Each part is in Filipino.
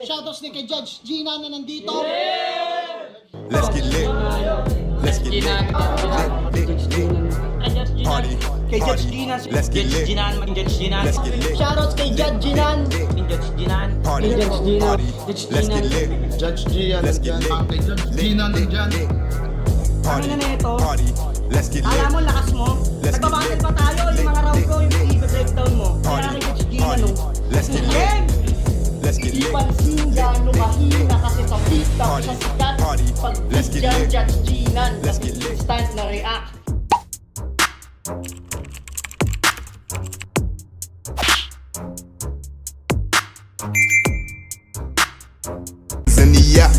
Shoutouts din kay Judge Gina na nandito. Let's get lit. Let's get lit. Party. Kay Judge Gina. Let's get lit. Judge Gina. Let's get lit. Shoutouts kay Judge Ginan. Judge Gina. Party. Judge Gina. Party. Let's get lit. Judge Gian, Let's get lit. kay Judge Gina nandyan. Party. Ano na ito? Party. Let's get lit. Alam mo, lakas mo. Let's get Nagbabattle lit. pa tayo. Yung mga round ko, yung i-breakdown mo. Party. Kaya kay Judge Gina, Party. no? Let's get lit. Game! Let's get Di lit. pansin gano'ng mahina kasi sa TikTok Party. sa sikat. Party. Pag Let's get dyan, lit. Judge Ginan. Let's get lit. Instant na react. In the yeah,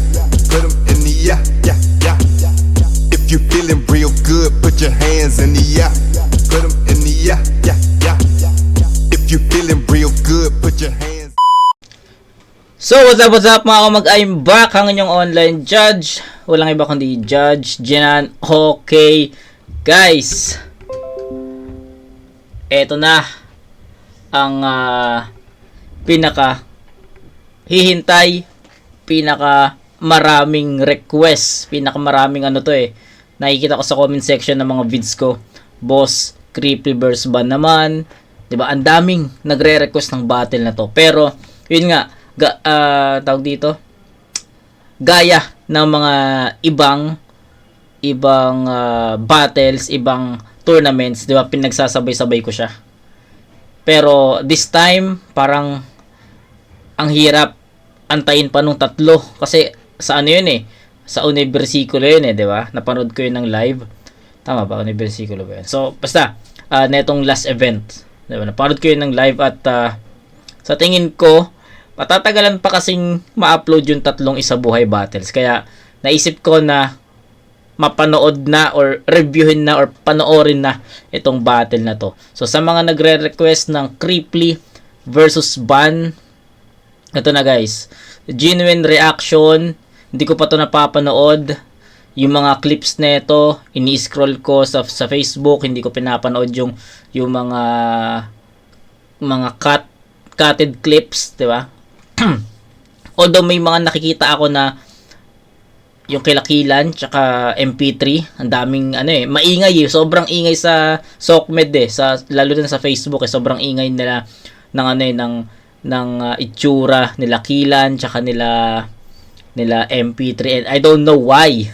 put 'em in the yeah, yeah, yeah. If you feeling real good, put your hands in the yeah, put 'em in the yeah, yeah, yeah. If you feeling real good, put your hands. So, what's up mga kamag, I'm back, ang inyong online judge. Walang iba kundi Judge Ginan. Okay, guys. Eto na ang pinaka hihintay, pinaka maraming request, pinaka maraming nakikita ko sa comment section ng mga vids ko. Boss, Creepy versus Ban naman. 'Di ba? Ang daming nagre-request ng battle na to. Pero, yun nga, tawag dito, gaya ng mga ibang battles, ibang tournaments, 'di ba? Pinagsasabay-sabay ko siya. Pero this time parang ang hirap antayin pa nung tatlo kasi sa ano yun sa Universículo yun 'di ba? Napanood ko yun ng live. Tama ba? Universículo ba yun? So basta netong last event, 'di ba? Napanood ko yun ng live at sa tingin ko patatagalan pa kasing ma-upload yung tatlong isa buhay battles. Kaya naisip ko na mapanood na or reviewin na or panoorin na itong battle na to. So sa mga nagre-request ng Creeply versus Ban, ito na guys, genuine reaction. Hindi ko pa to napapanood. Yung mga clips nito, ini-scroll ko sa Facebook, hindi ko pinapanood yung mga cutted clips, 'di ba? Although may mga nakikita ako na yung kilakilan tsaka MP3, ang daming maingay sobrang ingay sa Sokmed lalo na sa Facebook sobrang ingay nila ng itsura nila Kilan tsaka nila MP3 and I don't know why.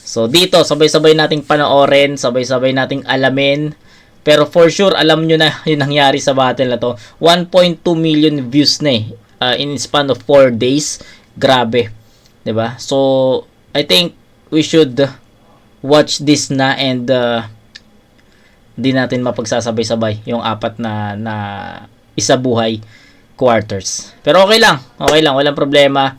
So dito sabay-sabay nating panoorin, sabay-sabay nating alamin. Pero for sure alam nyo na yung nangyari sa battle na to. 1.2 million views na in span of 4 days. Grabe, 'di ba? So I think we should watch this na and di natin mapagsasabay-sabay yung apat na isa buhay quarters. Pero okay lang, walang problema.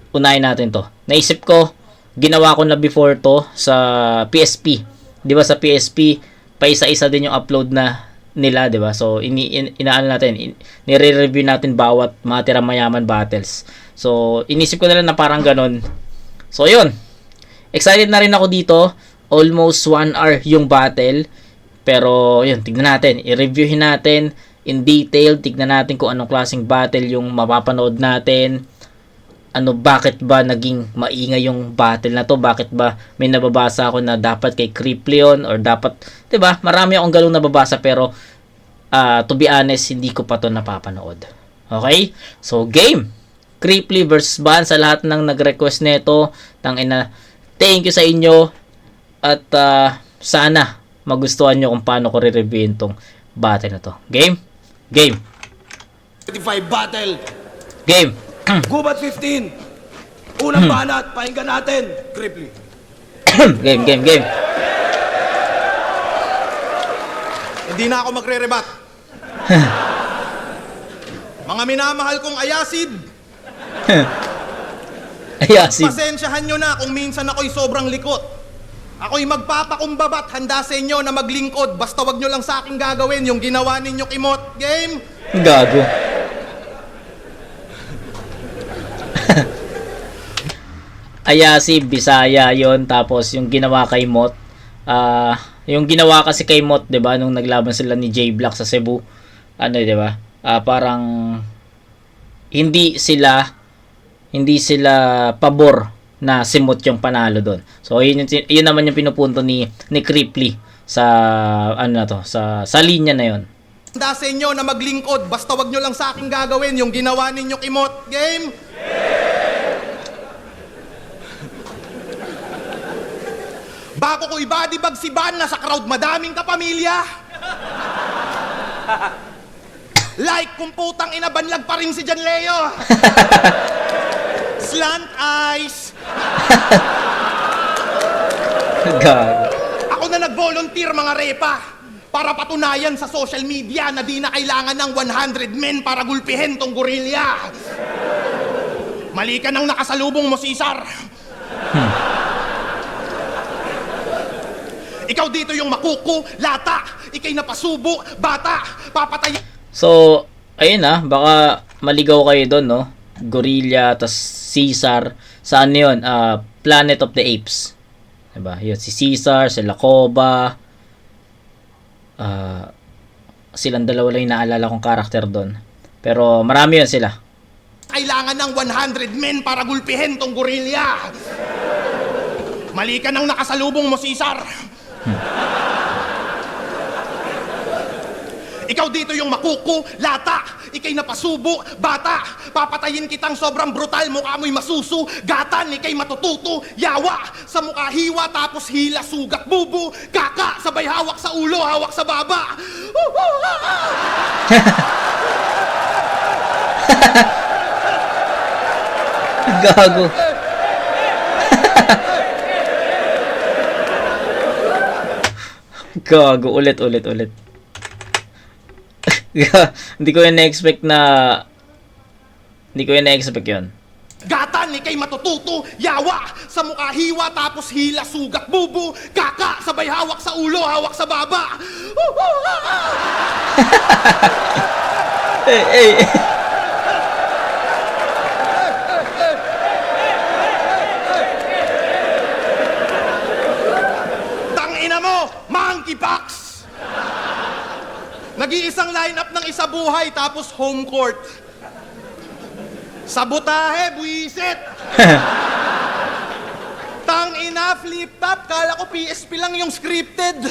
Unahin natin to. Naisip ko, ginawa ko na before to sa PSP. Di ba sa PSP, paisa-isa din yung upload na nila, di ba? So, inaano natin, nire-review natin bawat mga tiramayaman battles. So, inisip ko na lang na parang ganun. So, yun. Excited na rin ako dito. Almost 1 hour yung battle. Pero, yun, tignan natin. I-reviewin natin in detail. Tignan natin kung anong klaseng battle yung mapapanood natin. Bakit ba naging maingay yung battle na to? Bakit ba may nababasa ako na dapat kay Creepleon or dapat, 'di ba? Marami akong galong nababasa pero to be honest, hindi ko pa to napapanood. Okay? So, game. Creeply versus Ban sa lahat ng nag-request nito. Thank you sa inyo at sana magustuhan nyo kung paano ko re-reviewin tong battle na to. Game? Game. 25 battle. Game. Gubat 15. Unang banat, pakinggan natin. Creeply. Game. Hindi na ako magre-rebat. Mga minamahal kong ayasid, Ayasin. pasensyahan nyo na kung minsan ako'y sobrang likot. Ako'y magpapakumbabat, handa sa inyo na maglingkod. Basta wag nyo lang sa akin gagawin yung ginawa ninyo kimot. Game? Gago. Ayasi, Bisaya yon. Tapos yung ginawa kay Mot, yung ginawa kasi kay Mot, 'di ba, nung naglaban sila ni J Black sa Cebu, 'di ba? Parang hindi sila hindi sila pabor na si Moot yung panalo doon. So yun naman yung pinupunto ni Cripply sa ano na to, sa linya na yon. Handa sa inyo na maglingkod, basta wag nyo lang sa akin gagawin yung ginawa ninyo kimot. Game? Bago ko ibadibag si Van na sa crowd madaming kapamilya. Like kung putang ina banlag pa rin si Jan Leo. Slant eyes. Gago. Ako na nag-volunteer mga repa para patunayan sa social media na di na kailangan ng 100 men para gulpihin tong gorilya. Mali ka nang nakasalubong mo, Cesar. Ikaw dito yung makuku, lata, ikay napasubo, bata, papatay. So, ayun baka maligaw kayo doon, no? Gorilla, tas Caesar. Saan yun? Planet of the Apes. Diba? Yun, si Caesar, si Lacoba. Silang dalawa lang yung naalala kong karakter doon. Pero marami yun sila. Kailangan ng 100 men para gulpihin tong gorilya. Mali ka nang nakasalubong mo, Cesar. Ikaw dito yung makuku, lata, ikay napasubo, bata, papatayin kitang sobrang brutal, mukha mo'y masusu, gatan, ikay matututo, yawa, sa mukha hiwa, tapos hila, sugat, bubu, kaka, sabay hawak sa ulo, hawak sa baba. Gago. Gago, ulit. Hindi ko yun na-expect yun. Gatan, ikay matututo, yawa, sa mukha hiwa, tapos hila, sugat, bubu, kaka, sabay hawak sa ulo, hawak sa baba. Hey. Tangina mo, monkeypox! Nag-iisang lineup ng isa buhay, tapos home court. Sabotahe, buwisit! Tangina, flip top, kala ko PSP lang yung scripted.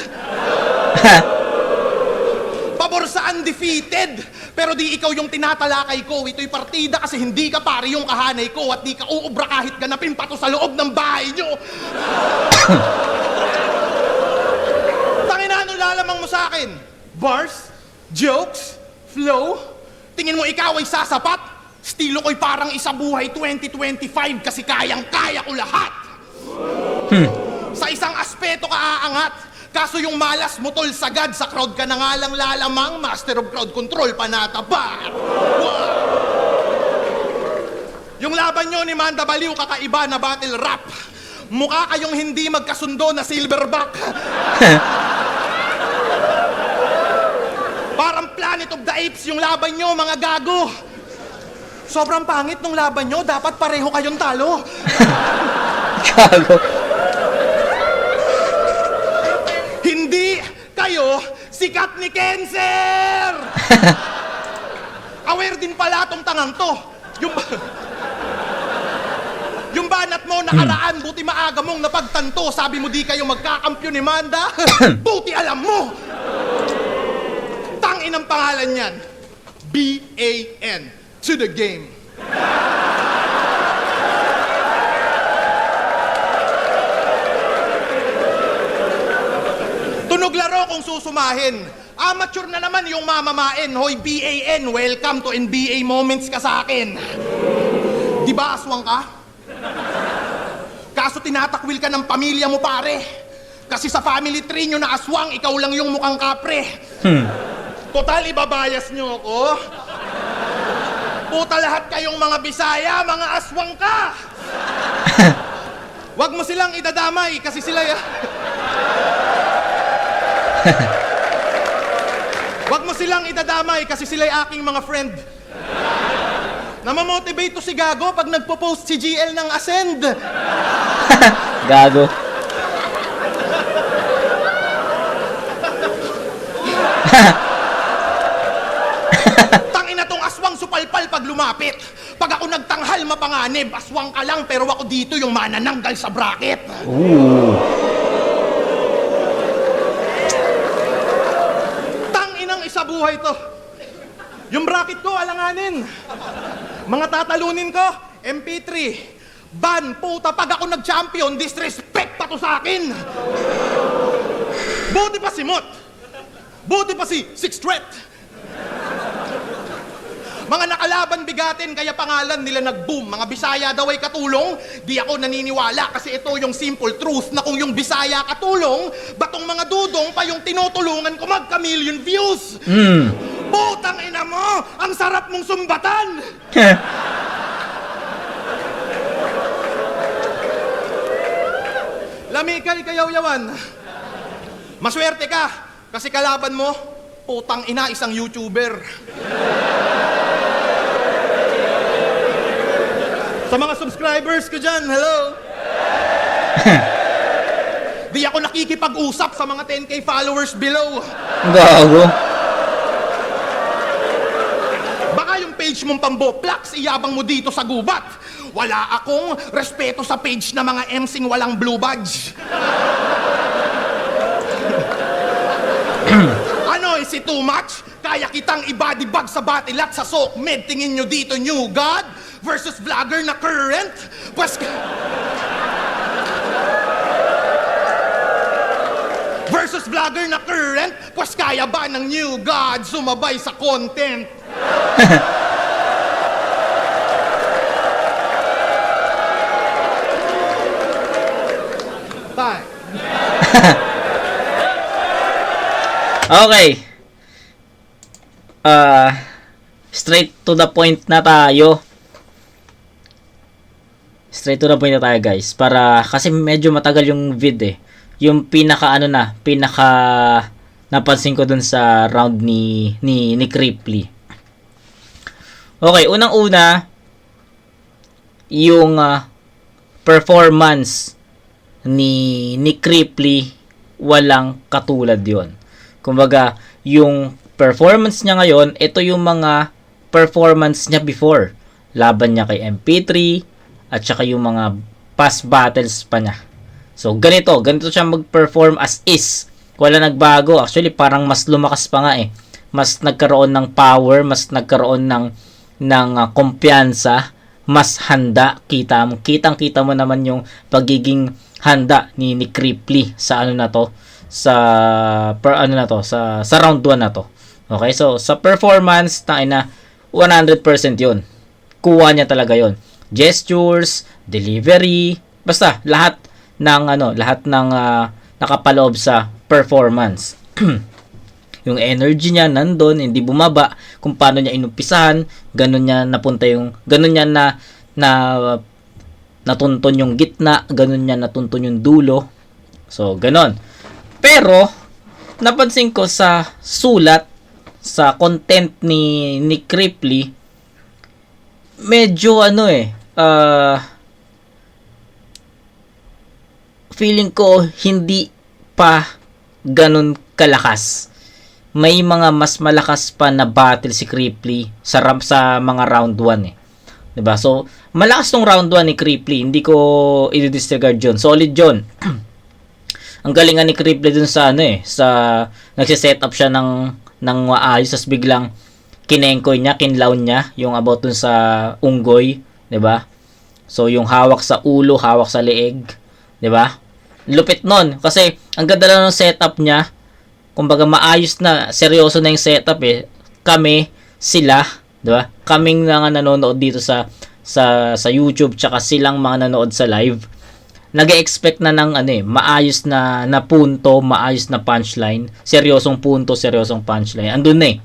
Pabor sa undefeated. Pero di ikaw yung tinatalakay ko. Ito'y partida kasi hindi ka pare yung kahanay ko at di ka uubra kahit ganapin pa to sa loob ng bahay nyo. Tangina, ano lalamang mo sa akin? Bars? Jokes? Flow? Tingin mo ikaw ay sasapat? Estilo ko'y parang isa buhay 2025 kasi kayang-kaya ko lahat. Sa isang aspeto ka aangat. Kaso yung malas mo tol sagad sa crowd ka na nga lang lalamang, master of crowd control panatapat. Yung laban nyo ni Manda Baliw kakaiba na battle rap. Mukha kayong hindi magkasundo na silverback. Parang Planet of the Apes yung laban nyo, mga gago. Sobrang pangit nung laban nyo, dapat pareho kayong talo. Gago. Hindi kayo sikat ni Cancer! Aware din pala tong tangang to. Yung banat mo nakaraan, buti maaga mong napagtanto. Sabi mo di kayo magkakampyon ni Manda. Buti alam mo! Tangin ang pangalan niyan. B-A-N. To the game. Tunog laro kung susumahin. Amateur na naman yung mamamain. Hoy, B-A-N, welcome to NBA moments ka sa akin. Di ba aswang ka? Kaso tinatakwil ka ng pamilya mo, pare. Kasi sa family tree nyo na aswang, ikaw lang yung mukhang kapre. Total, ibabayas nyo ako. Puta lahat kayong mga Bisaya, mga aswang ka! Wag mo silang idadamay kasi sila... Wag mo silang idadamay kasi sila'y aking mga friend. Namamotivate to si Gago pag nagpo-post si GL ng Ascend. Gago. Tangina tong aswang supalpal pag lumapit. Pag ako nagtanghal mapanganib, aswang ka lang pero ako dito yung manananggal sa bracket. Tanginang isa buhay to. Yung bracket ko, alanganin. Mga tatalunin ko, MP3. Ban, puta, pag ako nag-champion, disrespect pa to sa akin. Buti pa si Mot. Buti pa si Six Threat. Mga nakalaban bigatin, kaya pangalan nila nag-boom. Mga Bisaya daw ay katulong, di ako naniniwala kasi ito yung simple truth na kung yung Bisaya katulong, batong mga dudong pa yung tinutulungan ko magka-million views. Putang ina mo! Ang sarap mong sumbatan! Lamikay kayaw-yawan. Maswerte ka kasi kalaban mo, putang ina, isang YouTuber. Sa mga subscribers ko dyan, hello! Di ako nakikipag-usap sa mga 10K followers below. Gago. Baka yung page mong pamboplax, iyabang mo dito sa gubat. Wala akong respeto sa page na mga MCing walang blue badge. Ano, is it too much? Kaya kitang i-body bag sa batilat sa soak med. Tingin nyo dito, new god versus vlogger na current? Pues... versus vlogger na current? Pues kaya ba ng new god sumabay sa content? Time. Okay. Straight to the point na tayo. Straight to the point na tayo, guys. Para, kasi medyo matagal yung vid eh. Yung pinaka napansin ko dun sa round ni Creeply. Okay, unang-una, yung performance ni Creeply, walang katulad yon. Kumbaga, yung performance niya ngayon, ito yung mga performance niya before. Laban niya kay MP3 at saka yung mga past battles pa niya. So, ganito siya mag-perform as is. Wala nagbago. Actually, parang mas lumakas pa nga eh. Mas nagkaroon ng power, mas nagkaroon ng kumpiyansa, mas handa. Kitang-kita mo naman yung pagiging handa ni Creeply sa sa round 1 na to. Okay, so sa performance na 100% 'yon. Kuha niya talaga 'yon. Gestures, delivery, basta lahat ng nakapaloob sa performance. Yung energy niya nandun, hindi bumaba. Kung paano niya inumpisahan, ganun niya natuntun yung gitna, ganun niya natuntun yung dulo. So, ganun. Pero, napansin ko sa sulat, sa content ni Creeply, medyo feeling ko hindi pa ganun kalakas. May mga mas malakas pa na battle si Creeply sa mga round 1 eh. 'Di ba? So, malakas tong round 1 ni Creeply, hindi ko i-disregard 'yon. Solid 'yon. Ang galingan ni Creeply dun sa sa nagse-set up siya ng maayos, tas biglang kinengkoy niya, kinlaw niya yung about dun sa unggoy, 'di ba? So, yung hawak sa ulo, hawak sa leeg, 'di ba? Lupit nun kasi ang ganda lang ng setup niya. Kumbaga maayos na, seryoso na yung setup eh. Kami, sila, 'di ba? Kaming mga nanonood dito sa YouTube, tsaka silang mga nanonood sa live. Nag-expect na ng maayos na punto, maayos na punchline, seryosong punto, seryosong punchline. Andun na eh.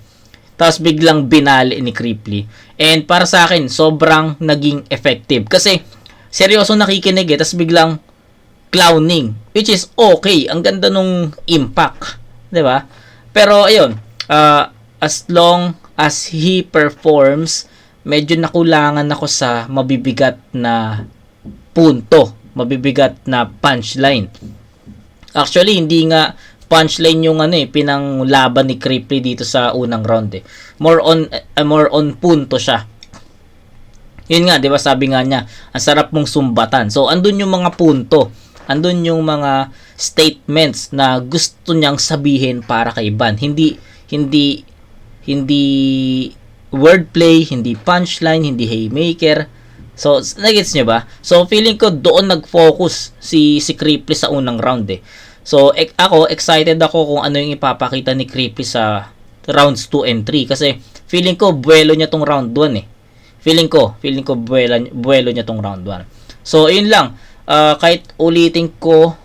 Tapos biglang binali ni Creeply. And para sa akin, sobrang naging effective. Kasi seryoso nakikinig eh, tapos biglang clowning, which is okay. Ang ganda nung impact, 'di ba? Pero ayun, as long as he performs, medyo nakulangan ako sa mabibigat na punto, mabibigat na punchline. Actually, hindi nga punchline yung pinanglaban ni Creeply dito sa unang round eh. More on punto siya. Yun nga, 'di ba, sabi nga niya, ang sarap mong sumbatan. So andun yung mga punto, andun yung mga statements na gusto niyang sabihin para kay Van. Hindi wordplay, hindi punchline, hindi haymaker. So nagets niyo ba? So feeling ko doon nag-focus si Creeply sa unang round eh. So ako excited ako kung ano yung ipapakita ni Creeply sa rounds 2 and 3 kasi feeling ko buwelo niya tong round 1 eh. Feeling ko buwelo niya tong round 1. So, yun lang. Kahit ulitin ko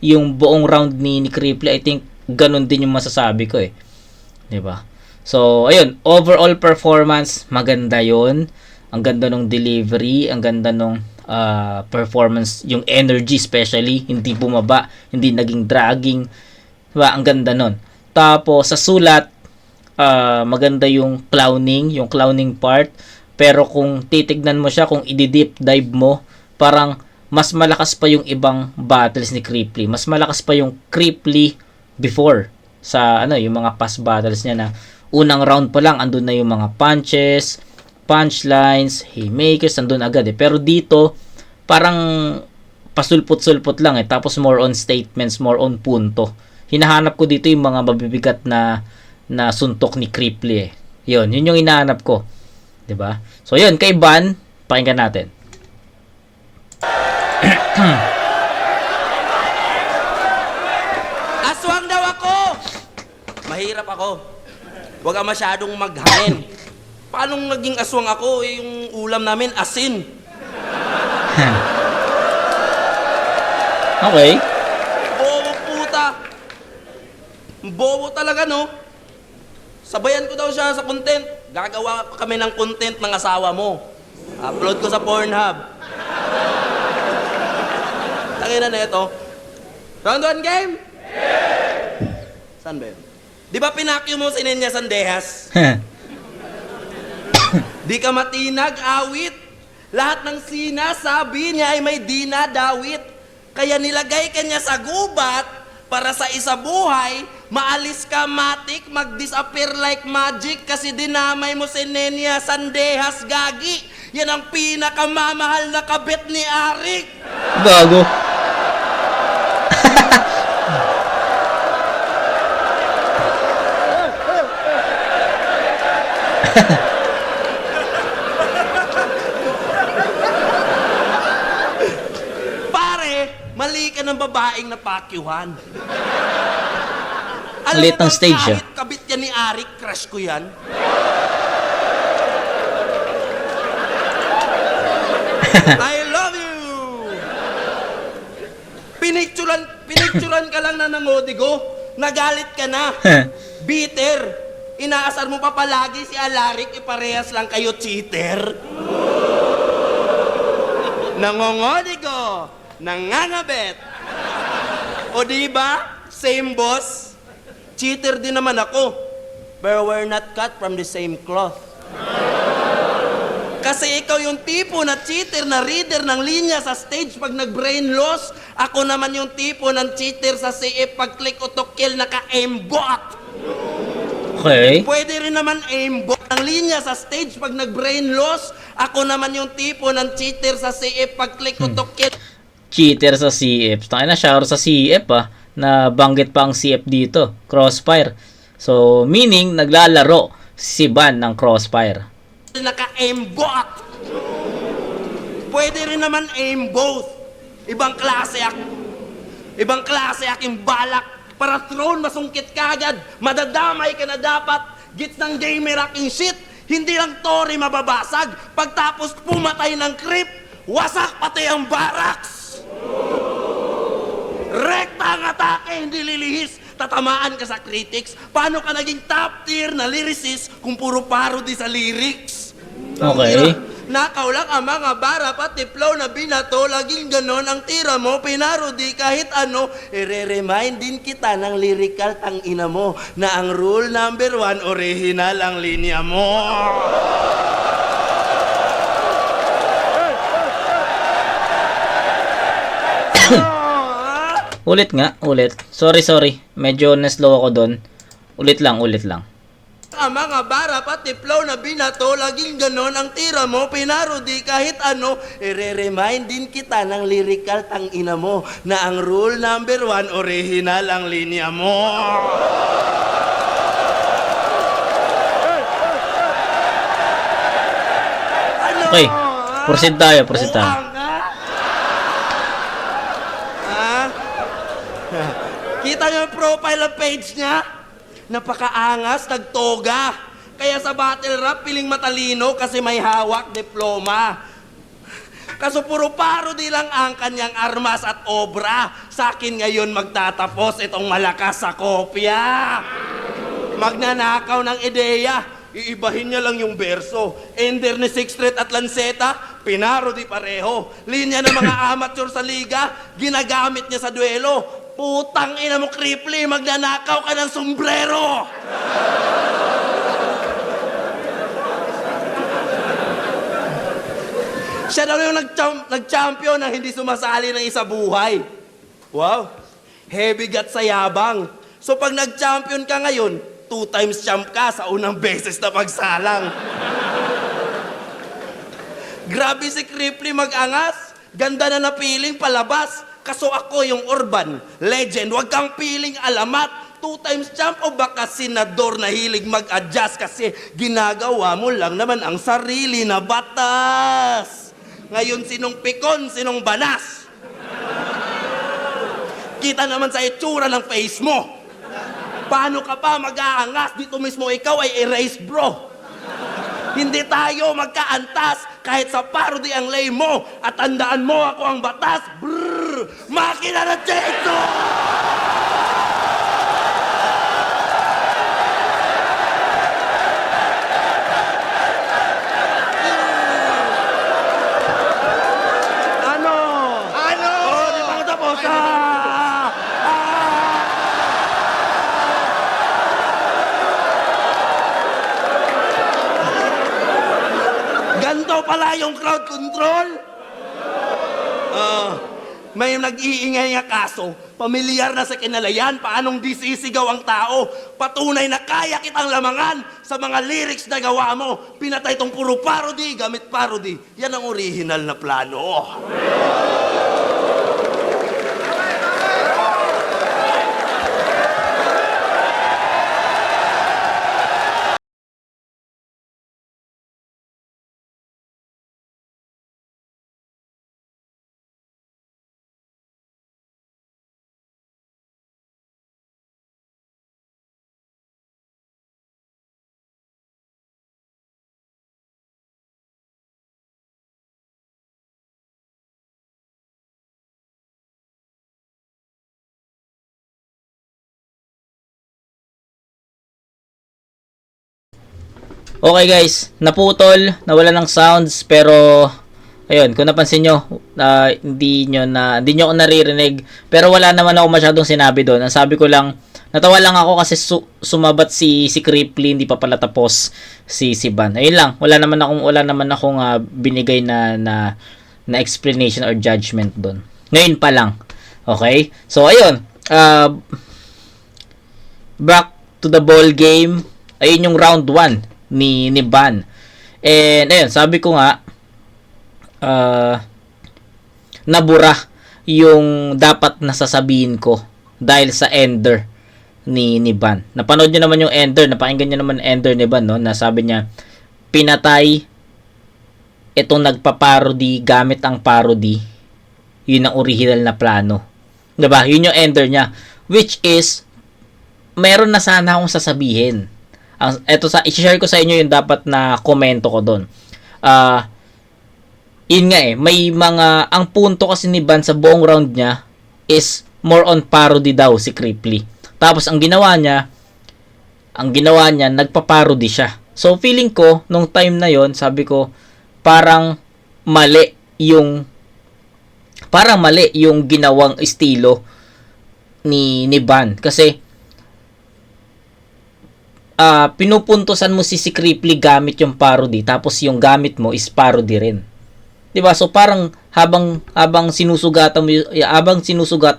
yung buong round ni Creeply, I think ganun din yung masasabi ko eh. 'Di ba? So, ayun, overall performance, maganda 'yon. Ang ganda ng delivery, ang ganda ng performance, yung energy especially, hindi bumaba, hindi naging dragging. 'Di ba? Ang ganda nun. Tapos sa sulat, maganda yung clowning part. Pero kung titignan mo siya, kung i-deep dive mo, parang mas malakas pa yung ibang battles ni Creeply. Mas malakas pa yung Creeply before sa yung mga past battles niya na unang round pa lang andun na yung mga punches, punchlines, haymakers, andun agad eh. Pero dito parang pasulpot-sulpot lang eh. Tapos more on statements, more on punto. Hinahanap ko dito yung mga mabibigat na suntok ni Creeply eh. Yun yung hinahanap ko. 'Di ba? So yun, kay Van, pakinggan natin. Aswang daw ako! Mahirap ako. Huwag ka masyadong maghangin. Paano naging aswang ako? Yung ulam namin, asin. Okay. Bobo puta. Bobo talaga, no? Sabayan ko daw siya sa content. Gagawa kami ng content ng asawa mo. Upload ko sa Pornhub. Tangina na ito. Round 1 game? Saan ba yun? Di ba pinakyo mo si Nenya Sandehas? Di ka matinag, awit. Lahat ng sinasabi niya ay may dinadawit. Kaya nilagay ka niya sa gubat para sa isa buhay, maalis ka matik, mag-disappear like magic kasi dinamay mo si Nenya Sandehas, gagi. Yan ang pinakamamahal na kabit ni Arik. Gago. Mali ka ng babaeng napakyuhan. Late ng stage, kahit kabit yan ni Arik, crush ko yan. I love you! Pinicturan ka lang na nangodigo, nagalit ka na. Bitter. Inaasar mo pa palagi si Alarik, iparehas lang kayo cheater. Nangongodigo. Nangangabet. O diba? Same boss. Cheater din naman ako. But we're not cut from the same cloth. Kasi ikaw yung tipo na cheater na reader ng linya sa stage pag nag-brain loss. Ako naman yung tipo ng cheater sa CF pag click o to kill naka-aimbot. Okay. Pwede rin naman aimbot ang linya sa stage pag nag-brain loss. Ako naman yung tipo ng cheater sa CF pag click o to kill. Cheater sa CF. Tayo na shower sa CF na banggit pa ang CF dito. Crossfire. So, meaning, naglalaro si Van ng Crossfire. Naka-aimbot. Pwede rin naman aim both. Ibang klase aking balak. Para throne masungkit kagad. Madadamay ka na dapat. Gits ng gamer aking shit. Hindi lang Tori mababasag. Pagtapos pumatay ng creep, wasak pati ang barracks. Rekta ang atake, hindi lilihis. Tatamaan ka sa critics. Paano ka naging top tier na lyricist kung puro parody sa lyrics? Okay. Nakaw lang ang mga bara, pati flow na binato. Laging ganon ang tira mo, pinarody kahit ano. I-remind din kita ng lyrical tangina mo na ang rule number 1, original ang linya mo. Ulit nga, ulit. Sorry. Medyo na-slow ako doon. Ulit lang. Ang mga bara pati flow na binato, laging ganon ang tira mo, pinarodi kahit ano. I-remind din kita ng lyrical tangina mo na ang rule number 1, original ang linya mo. Ano? Okay, proceed tayo, proceed tayo. Buang, ha? Kita niyo yung profile of page niya? Napakaangas, nagtoga. Kaya sa battle rap, piling matalino kasi may hawak diploma. Kaso puro parody lang ang kanyang armas at obra. Sa akin ngayon magtatapos itong malakas sa kopya. Magnanakaw ng ideya. Iibahin niya lang yung berso. Ender ni Sixth Street at Lanceta, pinarody pareho. Linya ng mga amateur sa liga, ginagamit niya sa duelo. Putang ina mo, Kripli, magnanakaw ka ng sombrero! Siya daw yung nag-champion na hindi sumasali ng isa buhay. Wow, heavy gut sa yabang. So pag nag-champion ka ngayon, 2 times champ ka sa unang beses na pagsalang. Grabe si Kripli mag-angas. Ganda na napiling palabas. Kaso ako yung urban legend, wag kang piling alamat. 2 times champ o baka senador na hilig mag-adjust kasi ginagawa mo lang naman ang sarili na batas. Ngayon sinong pikon, sinong banas? Kita naman sa itsura ng face mo. Paano ka pa mag-aangas? Dito mismo ikaw ay erase bro. Hindi tayo magkaantas kahit sa parody ang lay mo. At tandaan mo ako ang batas. Brrr! Makina na Cheto! Ano? Ano? Oh, di pa ako tapos. Ganto pala yung crowd control. May nag-iingay nga kaso, pamilyar na sa kinalayan, paanong disisigaw ang tao. Patunay na kaya kitang lamangan sa mga lyrics na gawa mo. Pinatay tong puro parody, gamit parody. Yan ang original na plano. Okay guys, naputol, nawala ng sounds, pero ayun, kung napansin nyo, hindi nyo ako naririnig, pero wala naman ako masyadong sinabi doon. Ang sabi ko lang, natawa lang ako kasi sumabat si Kripli, hindi pa pala tapos si Ban. Ayun lang, wala naman akong binigay na explanation or judgment doon. Ngayon pa lang. Okay? So ayun, back to the ball game. Ayun yung round 1 ni Ban. And ayun, sabi ko nga nabura yung dapat nasasabihin ko dahil sa ender ni Ban. Napanood nyo naman yung ender, napakinggan nyo naman ender ni Ban, no? Na sabi niya, pinatay itong nagpa-parody gamit ang parody. Yun ang original na plano. Diba? Yun yung ender niya. Which is, meron na sana akong sasabihin. I-share ko sa inyo yung dapat na komento ko doon. Yun nga may mga, ang punto kasi ni Ban sa buong round niya is more on parody daw si Kripli. Tapos ang ginawa niya, nagpa-parody siya. So feeling ko, nung time na yon, sabi ko, parang mali yung ginawang estilo ni Ban. Kasi pinupuntusan mo si Kripli gamit yung parody, tapos yung gamit mo is parody rin. 'Di ba? So parang habang sinusugatan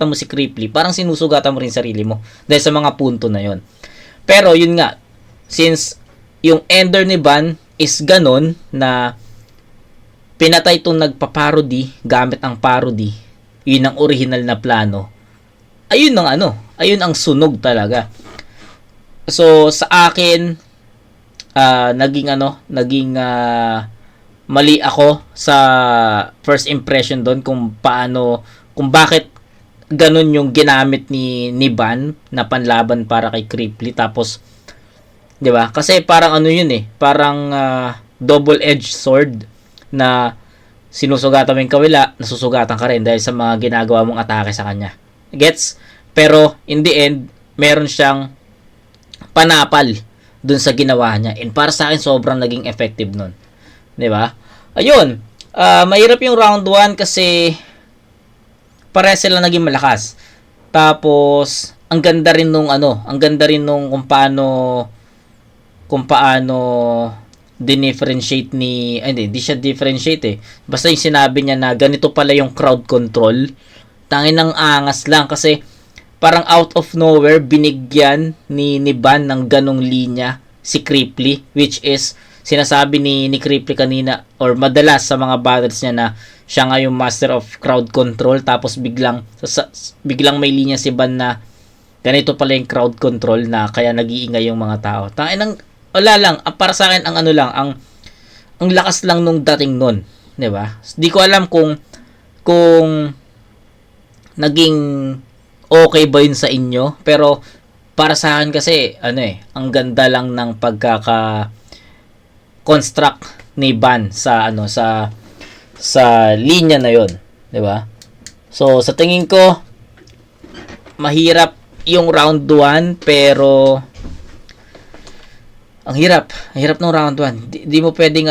mo si Kripli, parang sinusugatan mo rin sarili mo dahil sa mga punto na 'yon. Pero yun nga, since yung ender ni Ban is ganon na pinatay itong nagpa-parody gamit ang parody. Yun ang original na plano. Ayun ang sunog talaga. So sa akin naging mali ako sa first impression doon kung bakit ganun yung ginamit ni Ban na panlaban para kay Cripply. Tapos 'di ba? Kasi parang parang double-edged sword na sinusugatan mo yung kawila, nasusugatan ka rin dahil sa mga ginagawa mong atake sa kanya. Gets? Pero in the end, meron siyang panapal dun sa ginawa niya. And para sa akin, sobrang naging effective nun. 'Di ba? Ayun. Mahirap yung round 1 kasi pare sila naging malakas. Tapos ang ganda rin nung kung paano dinifferentiate hindi siya differentiate Basta yung sinabi niya na ganito pala yung crowd control. Tangin ng angas lang kasi parang out of nowhere binigyan ni Ban ng ganong linya si Cripply, which is sinasabi ni Cripply kanina or madalas sa mga battles niya na siya nga yung master of crowd control, tapos biglang may linya si Ban na ganito pala yung crowd control na kaya nag-iingay yung mga tao. Wala lang, para sa akin ang lakas lang nung dating nun, 'di ba? Di ko alam kung naging okay ba yun sa inyo, pero para sa akin kasi ang ganda lang ng pagkaka-construct ni Ban sa linya na yon, 'di ba? So sa tingin ko mahirap yung round 1, pero ang hirap ng round 1. Di mo pwedeng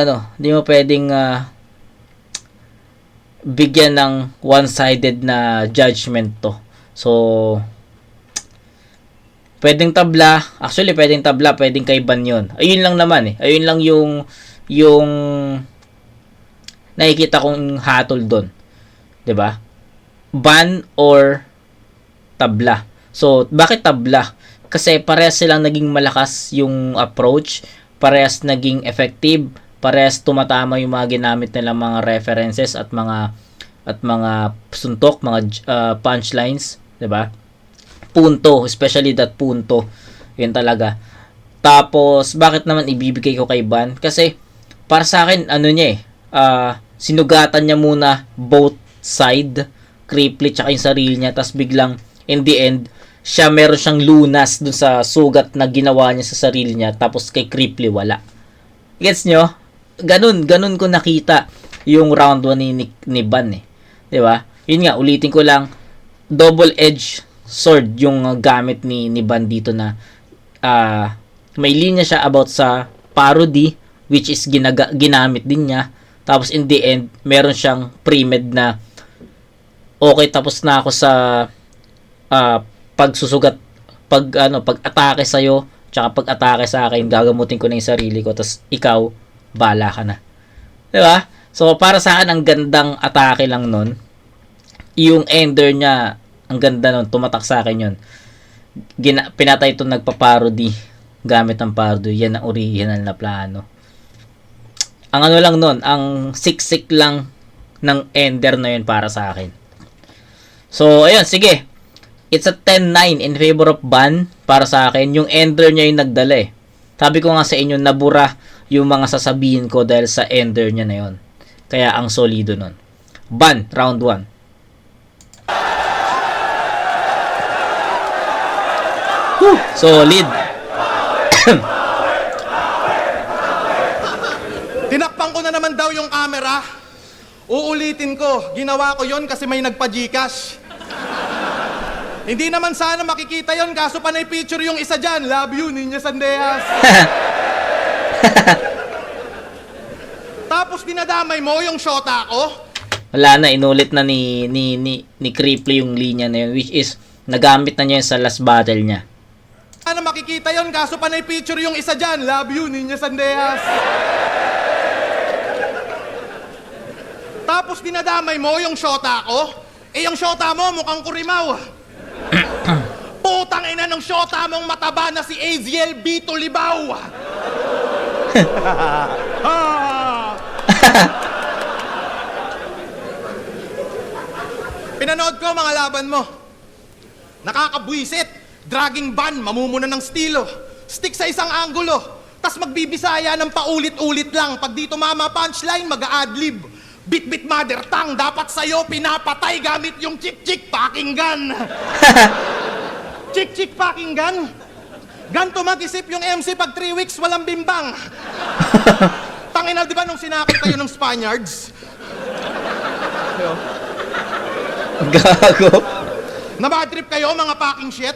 bigyan ng one-sided na judgment to. So pwedeng tabla, pwedeng kay Ban yun. Ayun lang naman Ayun lang yung nakikita kong hatol doon. 'Di ba? Ban or tabla. So, bakit tabla? Kasi parehas silang naging malakas yung approach, parehas naging effective, parehas tumatama yung mga ginamit nilang mga references at mga suntok, mga punchlines, 'di ba? Punto, especially that punto. 'Yun talaga. Tapos, bakit naman ibibigay ko kay Ban? Kasi para sa akin sinugatan niya muna both side, Cripply tsaka yung sarili niya, tapos biglang in the end meron siyang lunas dun sa sugat na ginawa niya sa sarili niya, tapos kay Cripply wala. Gets nyo? Ganun ko nakita yung round 1 ni Ban 'di ba? Yun nga, ulitin ko lang, double-edged sword yung gamit ni Ban dito na may linya siya about sa parody, which is ginamit din niya. Tapos in the end, meron siyang pre-med na okay, tapos na ako sa pag-atake sa'yo, tsaka pag-atake sa akin, gagamutin ko na yung sarili ko, tapos ikaw, bala ka na. 'Di ba? So, para sa akin, ang gandang atake lang nun. Yung ender niya, ang ganda nun, tumatak sa akin yun. Pinatay itong nagpa-parody, gamit ang parody. Yan ang original na plano. Ang lang nun, ang siksik lang ng ender na yun para sa akin. So, ayun, sige. It's a 10-9 in favor of Ban para sa akin. Yung ender niya yung nagdala Sabi ko nga sa inyo, nabura yung mga sasabihin ko dahil sa ender niya na yun. Kaya ang solido nun. Ban, round 1. Solid. Tinakpan ko na naman daw yung camera. Uulitin ko, ginawa ko yon kasi may nagpa-Gcash. Hindi naman sana makikita yon, kaso panay picture yung isa dyan. Love you, Niña Sandejas. Tapos dinadamay mo yung shota ko. Wala na, inulit na ni Cripply yung linya na yun, which is nagamit na niya yun sa last battle niya. Sana makikita yon, kaso panay picture yung isa dyan. Love you, Niña Sandejas. Tapos dinadamay mo yung shota ko. Yung shota mo mukhang kurimaw. Putang ina ng shota mong mataba na si Aziel Bito Libaw. Ah! Pinanood ko mga laban mo. Nakakabwisit. Dragging ban, mamumuna ng stilo. Stick sa isang angulo. Tas magbibisaya ng paulit-ulit lang. Pag dito mama punchline, mag-a-adlib. Bit-bit mother tongue, dapat sa'yo pinapatay gamit yung chick-chick pakinggan. Chick-chick pakinggan? Ganto mag-isip yung MC pag 3 weeks walang bimbang. Tanginal, di ba nung sinakit kayo ng Spaniards? Gago. Nabadtrip kayo mga packing shit?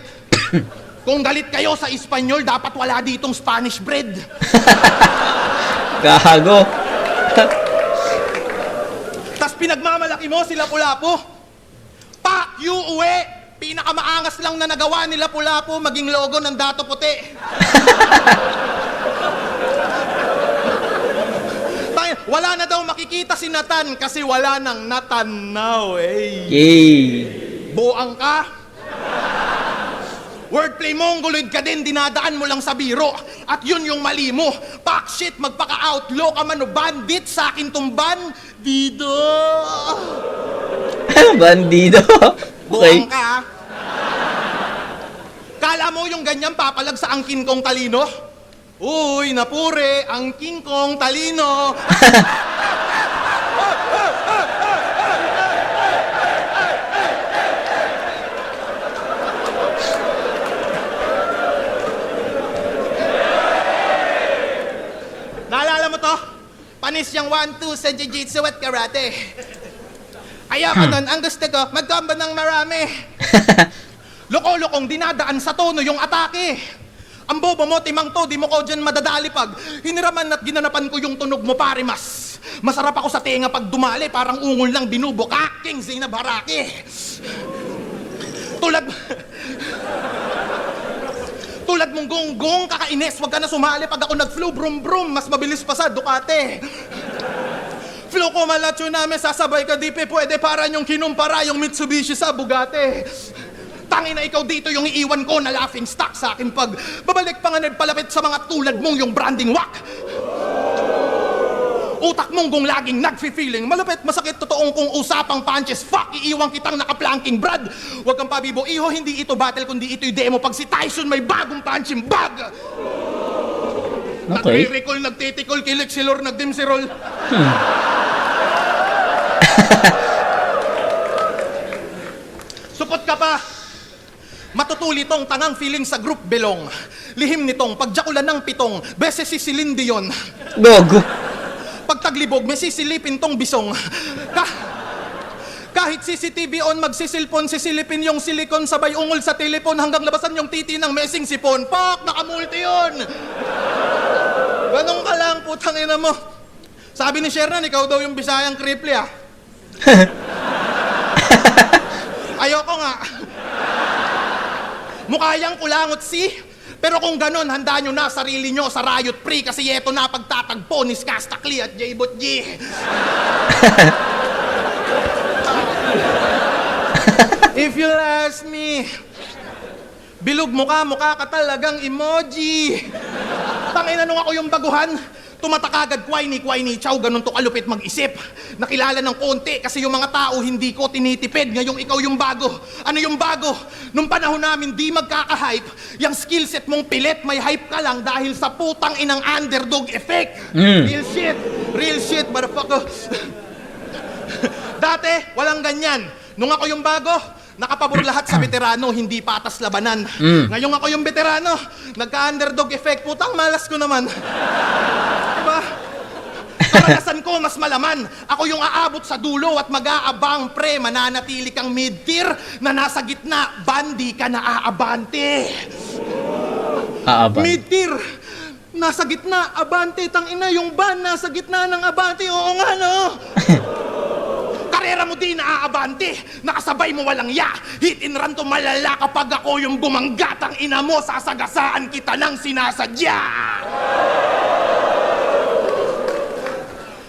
Kung galit kayo sa Espanyol, dapat wala ditong Spanish bread. Gago. Tas pinagmamalaki mo sila Lapu-Lapu. Pak, you uwi! Pinakamaangas lang na nagawa nila Lapu-Lapu maging logo ng Dato Puti. Wala na daw makikita si Natan kasi wala nang natanaw eh. Yay. Buang ka. Wordplay mo, ngulid ka din, dinadaan mo lang sa biro. At yun yung mali mo. Pak shit, magpaka-outlaw ka man o bandit, sa akin tumban, dido. Bandido. Buang Okay. ka. Kala mo yung ganyan papalag sa angkin kong talino? Uy, napure, ang king kong talino. Naalala mo to? Panis yung 1-2 sa jiu-jitsu at karate. Ayoko nun, ang gusto ko, mag-combo ng marami. Loko-lokong dinadaan sa tono yung atake. Ang bobo mo, timang to, di mo ko dyan madadali pag hiniraman at ginanapan ko yung tunog mo, pare, mas masarap ako sa tenga pag dumali, parang ungol lang binubuka, King Zainab Haraki. Tulad mong gonggong, kakainis, wag ka na sumali pag ako nag-flu, brum brum, mas mabilis pa sa Ducati. Flow ko malatyo namin, sasabay ka dipe, pwede para yung kinumpara yung Mitsubishi sa Bugatti. Tangina ikaw dito yung iiwan ko na laughing stock sa akin pag babalik pa nga palapit sa mga tulad mong yung branding wak. Utak mong kung laging nag-feeling malapit, masakit, totoong kung usapang punches. Fuck, iiwan kitang naka-planking brad. Huwag kang pabibo, iho, hindi ito battle kundi ito'y demo. Pag si Tyson may bagong punching bag. Okay. Nagre-recall, nagtitikol, kilik si Lord, nagdimsirol. Supot ka pa. Matutuli tong tangang feeling sa group belong. Lihim nitong pagjakulan ng pitong beses si Celine Dion. Gogo. Pagtaglibog, may sisilipin tong bisong. Kahit CCTV on, magsisilpon, sisilipin yung silikon, sabay ungol sa telepon hanggang labasan yung titi ng messing sipon. Pak, nakamulti yun! Ganun ka lang, putang ina mo. Sabi ni Shernan, ikaw daw yung Bisayang Kriple, ah. Ayoko nga. Mukha yang kulangot si. Pero kung ganon, handa nyo na sarili nyo sa Riot Free kasi eto na pagtatagpo ni Skastakli at J-Bot G. If you'll ask me, bilog mukha ka talagang emoji. Tangina nung ako yung baguhan, tumata kagad kway-ni chow, ganun to kalupit mag-isip. Nakilala ng konti kasi yung mga tao hindi ko tinitipid. Ngayong ikaw yung bago. Ano yung bago? Nung panahon namin di magkaka-hype, yung skillset mong pilit, may hype ka lang dahil sa putang inang underdog effect. Real shit, motherfucker. Dati, walang ganyan. Nung ako yung bago, nakapabor lahat sa veterano, hindi patas labanan. Ngayong ako yung veterano, nagka-underdog effect. Putang malas ko naman. Diba? Karanasan ko mas malaman. Ako yung aabot sa dulo at mag-aabang pre. Mananatili kang mid-tier na nasa gitna. Bandi ka na aabante. Aaban. Mid-tier. Nasa gitna, abante. Tangina yung ban nasa gitna ng abante. Oo nga no. Karera mo din naaabante. Nakasabay mo walang ya. Hit and run to malala kapag ako yung bumanggat. Ang ina mo, sasagasaan kita ng sinasadya.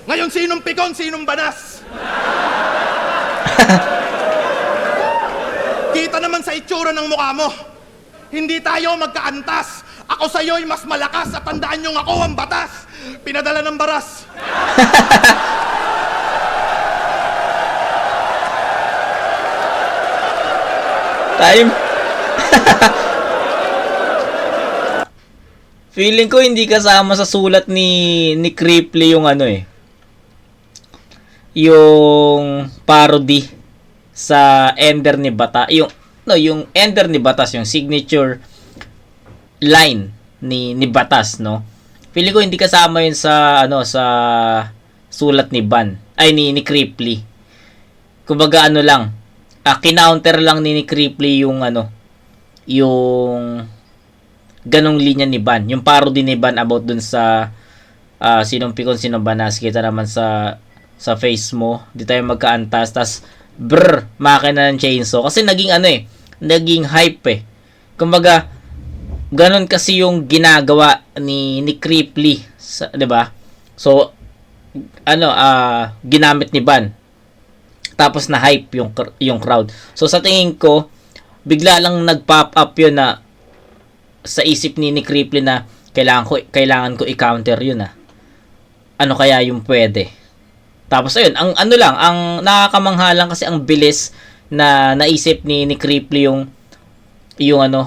Ngayon, sinong pikon, sinong banas? Kita naman sa itsura ng mukha mo. Hindi tayo magkaantas. Ako sa'yo'y mas malakas at tandaan niyong ako ang batas. Pinadala ng baras. Time. Feeling ko hindi kasama sa sulat ni Creeply yung ano eh. Yung parody sa Ender ni Bata, yung Ender ni Batas, yung signature line ni Batas, no. Feeling ko hindi kasama yun sa sa sulat ni Ban, ay ni Creeply. Kumbaga ano lang, kinounter lang ni Creeply yung yung ganong linya ni Ban, yung parody ni Ban about dun sa sinong pikon sinong banas, kita naman sa face mo, di tayo magkaantas, tas makina ng chainsaw, kasi naging naging hype eh. Kumbaga ganon kasi yung ginagawa ni Creeply, 'di ba? So ginamit ni Ban, tapos na hype yung crowd. So sa tingin ko bigla lang nag-pop up yun na sa isip ni Creeply na kailangan ko i-counter yun ano kaya yung pwede. Tapos ayun, ang nakakamangha lang kasi ang bilis na naisip ni Creeply yung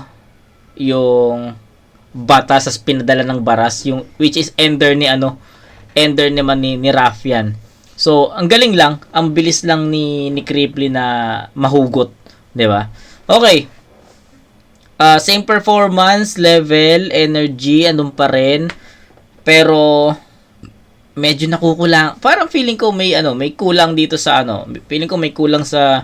bata sa pinadala ng baras, yung which is Ender naman ni Raffian. So ang galing lang, ang bilis lang ni Creeply na mahugot, 'di ba? Okay. Same performance, level, energy, andun pa rin. Pero medyo nakukulang. Parang feeling ko may kulang dito sa feeling ko may kulang sa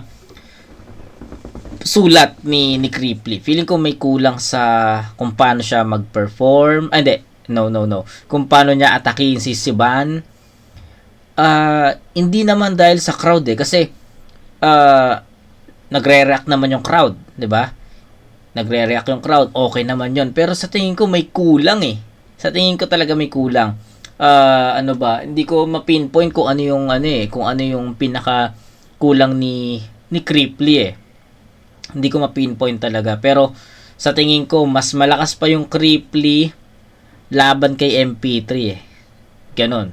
sulat ni Creeply. Feeling ko may kulang sa kung paano siya mag-perform. No. Kung paano niya atakihin si Ban. Hindi naman dahil sa crowd kasi nagre-react naman yung crowd, 'di ba? Nagre-react yung crowd, okay naman yon. Pero sa tingin ko may kulang eh. Sa tingin ko talaga may kulang. Hindi ko ma-pinpoint kung ano yung pinaka kulang ni Creeply eh. Hindi ko ma-pinpoint talaga. Pero sa tingin ko mas malakas pa yung Creeply laban kay MP3 eh. Ganon.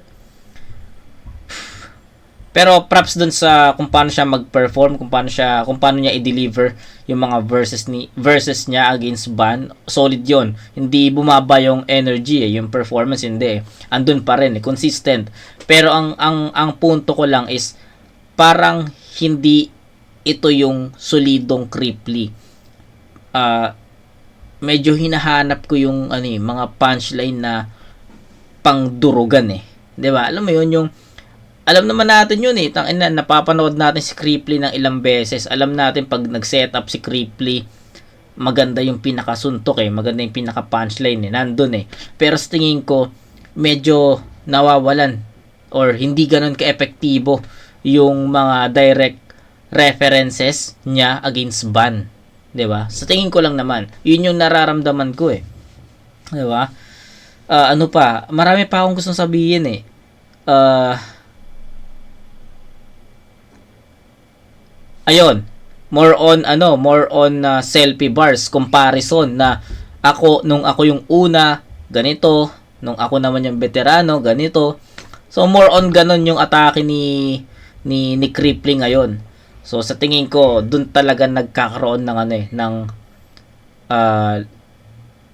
Pero props dun sa kung paano siya mag-perform, kung paano niya i-deliver yung mga verses niya against Ban. Solid 'yon. Hindi bumaba yung energy yung performance hindi eh. Andun pa rin consistent. Pero ang punto ko lang is parang hindi ito yung solidong Creeply. Medyo hinahanap ko yung mga punchline na pangdurugan eh. 'Di ba? Alam mo 'yun, yung alam naman natin yun eh. Napapanood natin si Creeply ng ilang beses. Alam natin pag nag-set up si Creeply, maganda yung pinakasuntok eh. Maganda yung pinaka-punchline eh. Nandun eh. Pero sa tingin ko, medyo nawawalan or hindi ganun ka-epektibo yung mga direct references niya against Ban. 'Di ba? Sa tingin ko lang naman. Yun yung nararamdaman ko eh. 'Di ba? Marami pa akong gustong sabihin eh. Ayun, more on selfie bars, comparison na nung ako yung una, ganito, nung ako naman yung veterano, ganito. So more on ganon yung atake ni Creeply ngayon. So sa tingin ko, dun talaga nagkakaroon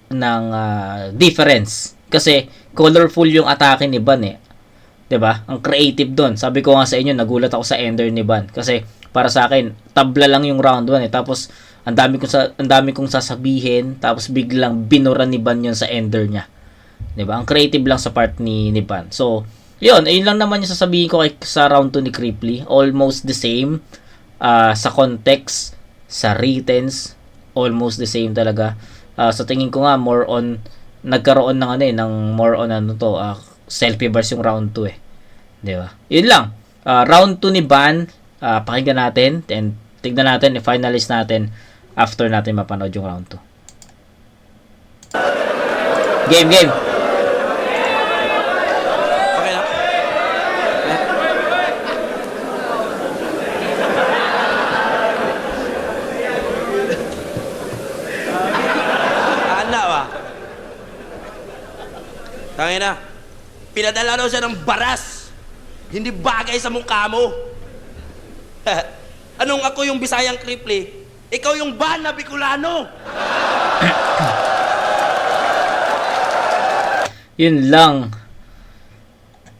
ng difference. Kasi colorful yung atake ni Ban eh. 'Di ba? Ang creative doon. Sabi ko nga sa inyo, nagulat ako sa Ender ni Ban kasi para sa akin, tabla lang yung round 1 eh. Tapos ang dami kong sasabihin, tapos biglang binura ni Ban yun sa Ender niya. 'Di ba? Ang creative lang sa part ni Ban. So, ayun lang naman yung sasabihin ko sa round 2 ni Creeply. Almost the same sa context, sa writtens, almost the same talaga. Sa tingin ko nga more on nagkaroon ng more on selfie bars yung round 2 eh. 'Di ba? Yun lang. Round 2 ni Ban, pakinggan natin and tignan natin, i-finalize natin after natin mapanood yung round 2. Game. Okay na? Anda ba? Tangina. Pinadala daw siya ng baras. Hindi bagay sa mukha mo. Anong ako yung Bisayang Kripli? Ikaw yung ban na Bicolano. Yun lang.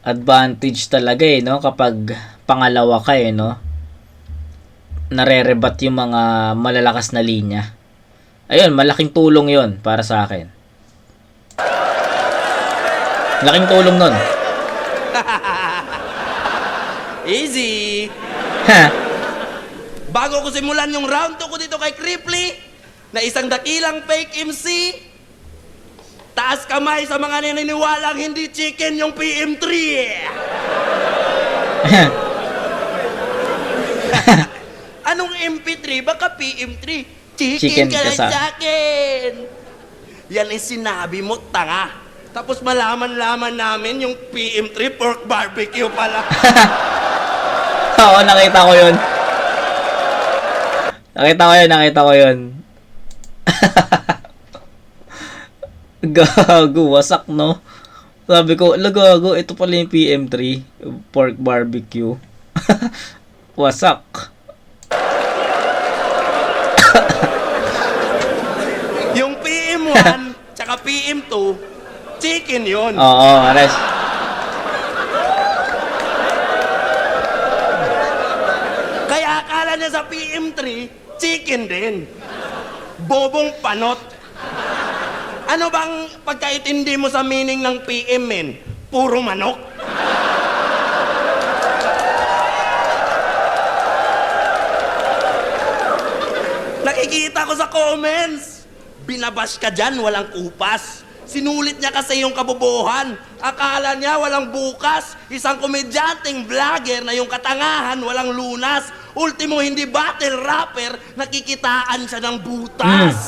Advantage talaga eh, no? Kapag pangalawa ka eh, no? Nare-rebat yung mga malalakas na linya. Ayun, malaking tulong yon para sa akin. Laking tulong nun. Easy. Bago ko simulan yung round 2 ko dito kay Kripli, na isang dakilang fake MC, taas kamay sa mga naniniwalang hindi chicken yung PM3. Anong MP3? Baka PM3. Chicken ka lang sa akin. Yan ay sinabi mo, tanga. Tapos malaman-laman namin yung PM3 pork barbecue pala. Oo, nakita ko yun. Nakita ko yun. Gago, wasak, no? Sabi ko, gago, ito pala yung PM3, pork barbecue. Wasak. Yung PM1, tsaka PM2, chicken yun. Oo, ares. Kaya akala niya sa PM3, chicken din. Bobong panot. Ano bang pagkaintindi mo sa meaning ng PM, men? Puro manok. Nakikita ko sa comments. Binabash ka dyan, walang kupas. Sinulit niya kasi yung kabobohan. Akala niya walang bukas. Isang komedyanteng vlogger na yung katangahan walang lunas. Ultimo hindi battle rapper, nakikitaan siya ng butas.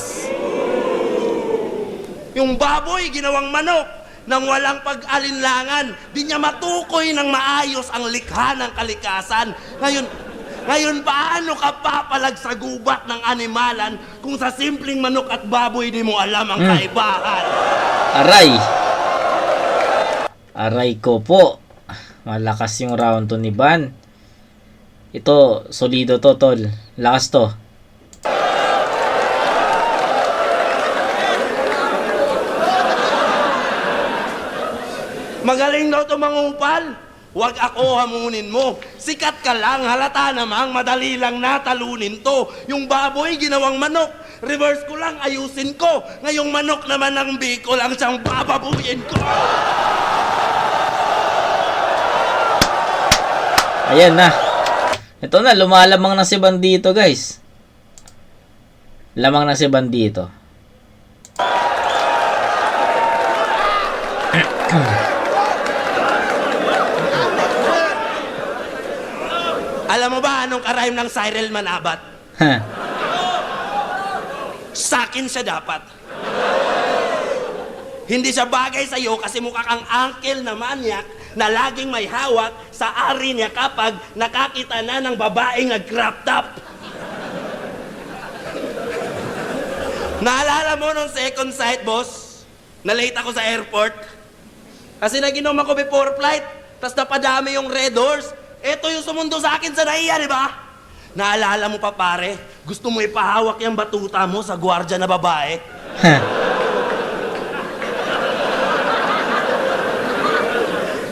Yung baboy ginawang manok nang walang pag-alinlangan. Di niya matukoy ng maayos ang likha ng kalikasan. Ngayon, paano ka papalag sa gubat ng animalan kung sa simpleng manok at baboy di mo alam ang kaibahan? Aray ko po. Malakas yung round 2 ni Ban. Ito, solido to, tol. Lakas to. Magaling daw ito mangupal. Huwag ako hamunin mo. Sikat ka lang, halata namang madali lang natalunin to. Yung baboy, ginawang manok. Reverse ko lang, ayusin ko. Ngayong manok naman ng biko lang siyang bababuyin ko. Ayan na. Ito na, lumalamang na si Bandito, guys. Lamang na si Bandito. Alam mo ba anong karayom ng Cyril Manabat? Sakin siya dapat. Hindi siya bagay sa'yo kasi mukha kang uncle na manyak na laging may hawak sa ari niya kapag nakakita na ng babaeng nag-crop top. Naalala mo nung second sight, boss? Na late ako sa airport? Kasi naginom ako before flight, tas napadami yung red horse. Ito yung sumundo sa akin sa naiya, di ba? Naalala mo pa, pare? Gusto mo ipahawak yung batuta mo sa gwardiya na babae?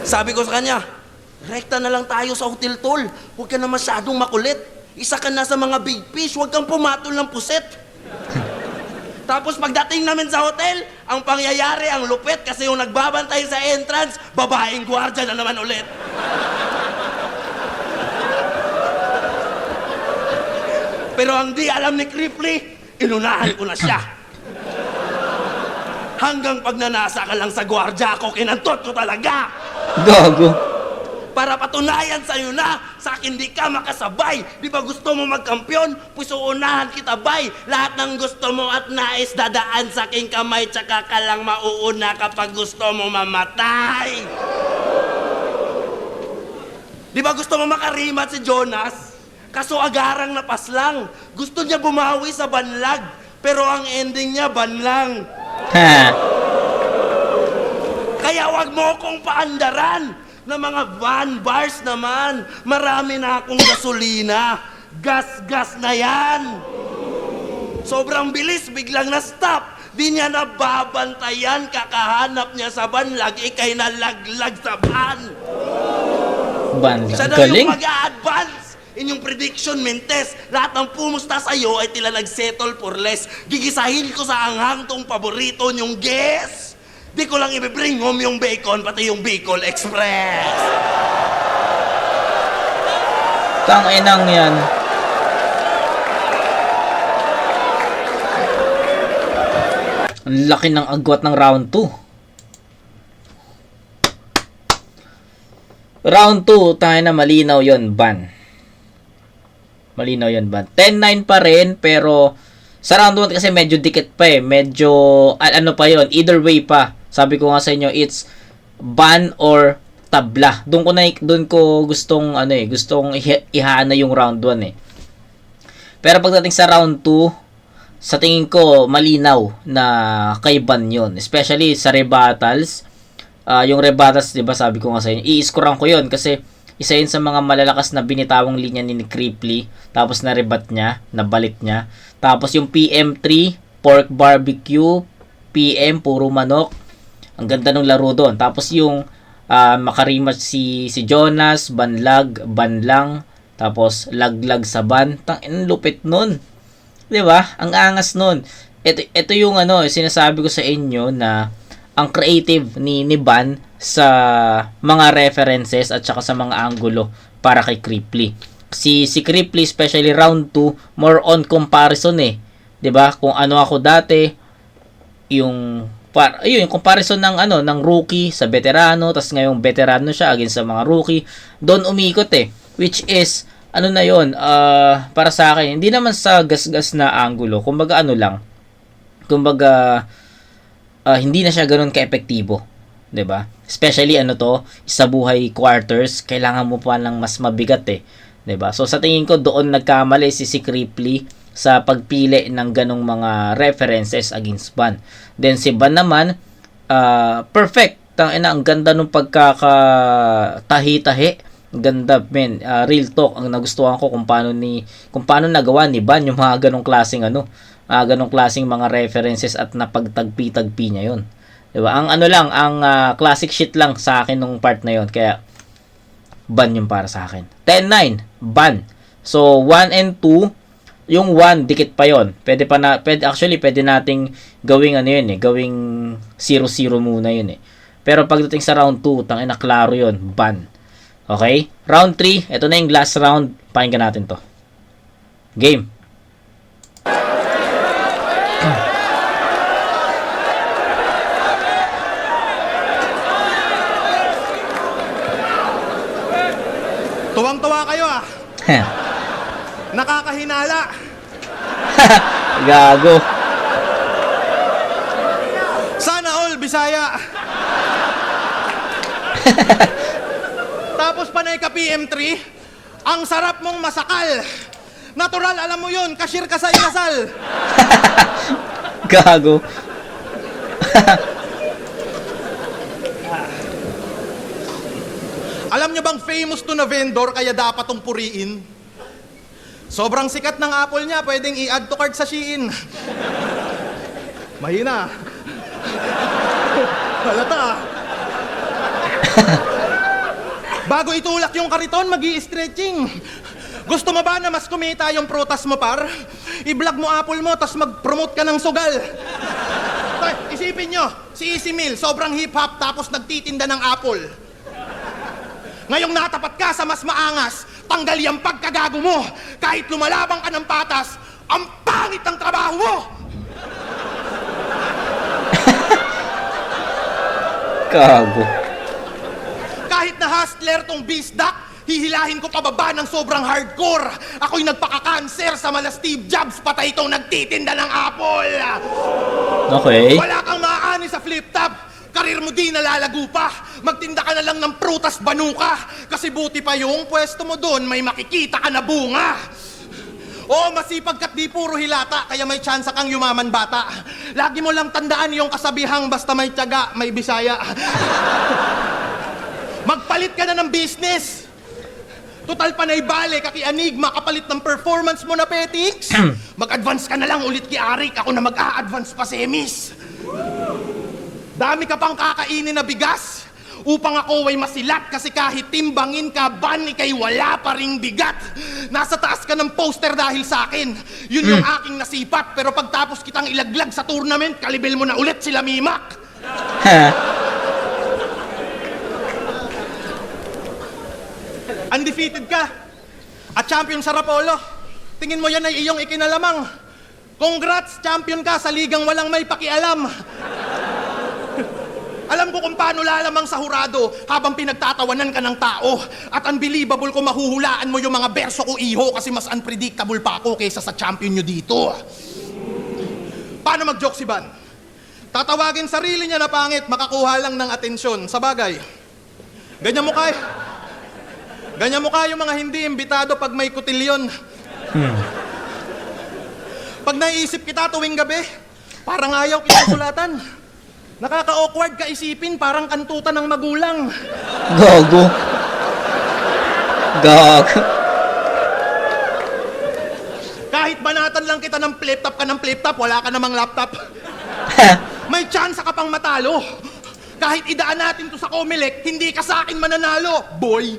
Sabi ko sa kanya, rekta na lang tayo sa hotel, tol. Huwag ka na masyadong makulit. Isa ka na sa mga big fish, huwag kang pumatol ng puset. Tapos pagdating namin sa hotel, ang pangyayari, ang lupit, kasi yung nagbabantay sa entrance, babaeng gwardiya na naman ulit. Pero ang di alam ni Kripli, inunahan ko na siya. Hanggang pag nanasa ka lang sa gwardiya ako, kinantot ko talaga. Gago. Para patunayan sa'yo na, sa akin di ka makasabay. Di ba gusto mo magkampiyon? Puso unahan kita, bay. Lahat ng gusto mo at nais dadaan sa aking kamay, tsaka ka lang mauuna kapag gusto mo mamatay. Di ba gusto mo makarimat si Jonas? Kaso agarang napaslang. Gusto niya bumawi sa banlag, pero ang ending niya banlang. Kaya wag mo kong paandaran na mga van bars naman. Marami na akong gasolina. Gas-gas na yan. Sobrang bilis, biglang na-stop. Di niya nababantayan, kakahanap niya sa van, lagi kay nalaglag sa van. Ban, Siya na galing. yung mag-a-advance. Inyong prediction, Mentes, lahat ng pumusta sa'yo ay tila nag-settle for less. Gigisahin ko sa anghang tong paborito niyong guess. Di ko lang i-bring home yung bacon, pati yung Bicol Express. Tanginang yan. Ang laki ng agwat ng round 2. Round 2, tayo na malinaw yon, ban. Malinaw yon, ban. 10-9 pa rin, pero sa round 1 kasi medyo dikit pa eh. Medyo, ano pa yon, either way pa. Sabi ko nga sa inyo, it's ban or tabla. Doon ko gustong, gustong ihana yung round 1 eh. Pero pagdating sa round 2, sa tingin ko, malinaw na kay ban yun. Especially sa rebuttals. Yung rebuttals, di ba, sabi ko nga sa inyo, i-scorean ko yun kasi isa yun sa mga malalakas na binitawang linya ni Cripply. Tapos na-rebat niya, nabalik niya. Tapos yung PM3, pork barbecue, PM, puro manok. Ang ganda ng laro doon. Tapos yung makarimatch si Jonas, banlag, banlang. Tapos laglag sa ban. Ang lupit nun. 'Di ba? Ang angas nun. Ito yung sinasabi ko sa inyo na ang creative ni Ban sa mga references at saka sa mga angulo para kay Cripply. Si Cripply, especially round 2, more on comparison eh. 'Di ba? Kung ano ako dati, yung comparison ng rookie sa veterano, tas ngayong veterano siya against sa mga rookie, doon umikot eh. Which is na yon, para sa akin, hindi naman sa gas-gas na angulo, kumbaga hindi na siya ganoon ka-epektibo, 'di ba? Especially sa buhay quarters, kailangan mo pa ng mas mabigat eh, 'di ba? So sa tingin ko doon nagkamali si Cripply sa pagpili ng ganong mga references against Ban. Then si Ban naman, perfect. Ang ganda nung pagkakatahi-tahi. Ganda, men. Real talk. Ang nagustuhan ko kung paano nagawa ni Ban yung mga ganong klaseng mga references at napagtagpi-tagpi niya yun. Diba? Ang classic shit lang sa akin nung part na yun. Kaya, Ban yung para sa akin. 10-9, Ban. So, 1 and 2, yung 1, dikit pa yon. Pwede nating gawing gawing 0-0 muna yun eh. Pero pagdating sa round 2, klaro yun, Ban. Okay? Round 3, ito na yung last round. Pakinggan natin to. Game. Tuwang-tuwa kayo ah. Nakakahinala. Gago. Sana all Bisaya. Tapos panay ka PM3, ang sarap mong masakal. Natural, alam mo yun, cashier ka sa inasal. Gago. Alam nyo bang famous to na vendor kaya dapat tong puriin? Sobrang sikat ng Apple niya, pwedeng i-add to cart sa Shein. Mahina. Halata ah. Bago itulak yung kariton, mag-i-stretching. Gusto mo ba na mas kumita yung prutas mo, par? I-vlog mo Apple mo, tas mag-promote ka ng sugal. Tay, isipin nyo, si Easy Meal, sobrang hip-hop, tapos nagtitinda ng Apple. Ngayong natapat ka sa mas maangas, tanggali ang pagkagago mo. Kahit lumalabang ka ng patas, ang pangit ng trabaho mo! Gago. Kahit na hustler tong bisdak, hihilahin ko pababa ng sobrang hardcore. Ako'y nagpaka-cancer sa mala Steve Jobs, patay itong nagtitinda ng Apple. Okay. Wala kang maaani sa flip-top. Karir mo di nalalago pa. Magtinda ka na lang ng prutas banuka. Kasi buti pa yung pwesto mo doon, may makikita ka na bunga. Oo, masipag ka't di puro hilata, kaya may tsansa kang yumaman bata. Lagi mo lang tandaan yung kasabihang basta may tiyaga, may bisaya. Magpalit ka na ng business. Total panay bale, kaki Enigma, kapalit ng performance mo na Petix. Mag-advance ka na lang ulit kay Arik, ako na mag-a-advance pa semis. Dami ka pang kakainin na bigas. Upang ako ay masilat kasi kahit timbangin ka, ban ikay wala pa ring bigat. Nasa taas ka ng poster dahil sa akin. Yun yung aking nasipat. Pero pagtapos kitang ilaglag sa tournament, kalibel mo na ulit sila Mimak. Undefeated ka. At champion sa Rapolo. Tingin mo yan ay iyong ikinalamang. Congrats, champion ka sa ligang walang may pakialam. Alam ko kung paano lalamang sa hurado habang pinagtatawanan ka ng tao. At unbelievable kung mahuhulaan mo yung mga berso ko, iho, kasi mas unpredictable pa ako kaysa sa champion nyo dito. Paano mag-joke si Ban? Tatawagin sarili niya na pangit, makakuha lang ng atensyon. Sa bagay, ganyan mo kaya. Ganyan mo kaya yung mga hindi imbitado pag may kutilyon. Pag naiisip kita tuwing gabi, parang ayaw kita sulatan. Nakaka-awkward ka isipin, parang kantutan ng magulang. Gogo. Gogo. Kahit banatan lang kita ng flip-top ka ng flip-top, wala ka namang laptop. May chance ka pang matalo. Kahit idaan natin to sa Comelec, hindi ka sa akin mananalo, boy.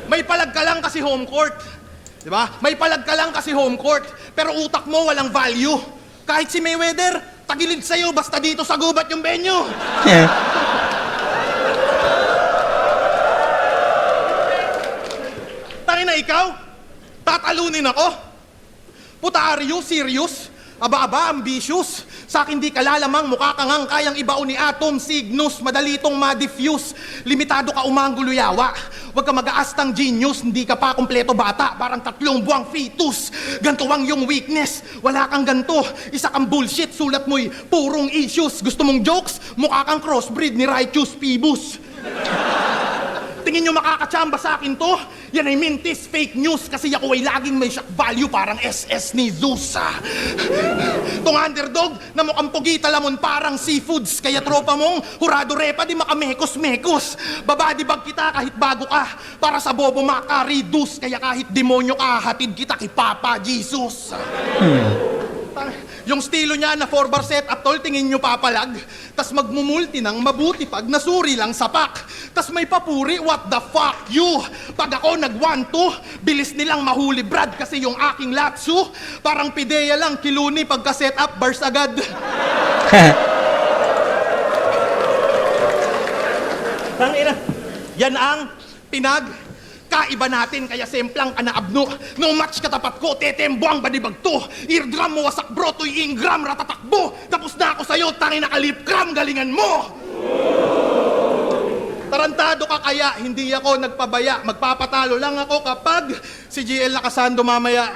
May palag ka lang kasi home court. Diba? May palag ka lang kasi home court. Pero utak mo walang value. Kahit si Mayweather, tagilid sa'yo, basta dito sa gubat yung venue. Tangin na ikaw, tatalunin ako? Puta, are you serious? Aba-aba, ambitious. Sa akin di ka lalamang, mukha kang ang kayang ibaon ni Atom, Cygnus, madali tong ma-diffuse. Limitado ka umanggulo yawa. Huwag ka mag-aastang genius, hindi ka pa kumpleto bata, parang 3 buwang fetus. Ganto ang yung weakness, wala kang ganto. Isa kang bullshit, sulat mo'y purong issues. Gusto mong jokes? Mukha kang crossbreed ni Righteous Phoebus. Tingin nyo makakachamba sa akin to? Yan ay mintis, fake news, kasi ako ay laging may shock value parang SS ni Zeus. Tong underdog na mukhang pugita lamon parang seafoods, kaya tropa mong hurado repa di makamekos-mekos. Babadi bag kita kahit bago ka, para sa bobo makareduce, kaya kahit demonyo ka, hatid kita kay Papa Jesus. Yung estilo niya na 4-bar setup, tol, tingin nyo papalag. Tas magmumulti ng mabuti pag nasuri lang sa pack. Tas may papuri, what the fuck you? Pag ako nag-1-2, bilis nilang mahuli Brad kasi yung aking latsu. Parang pideya lang, kiluni pagka-setup, bars agad. Tangina, yan ang kaiba natin, kaya semplang ka na abno. No match katapat ko, tetembuang badibag to. Eardrum mo wasak bro, to'y ingram ratatakbo. Tapos na ako sa'yo, tangin na kalipkram, galingan mo. Tarantado ka kaya, hindi ako nagpabaya. Magpapatalo lang ako kapag si GL nakasando mamaya.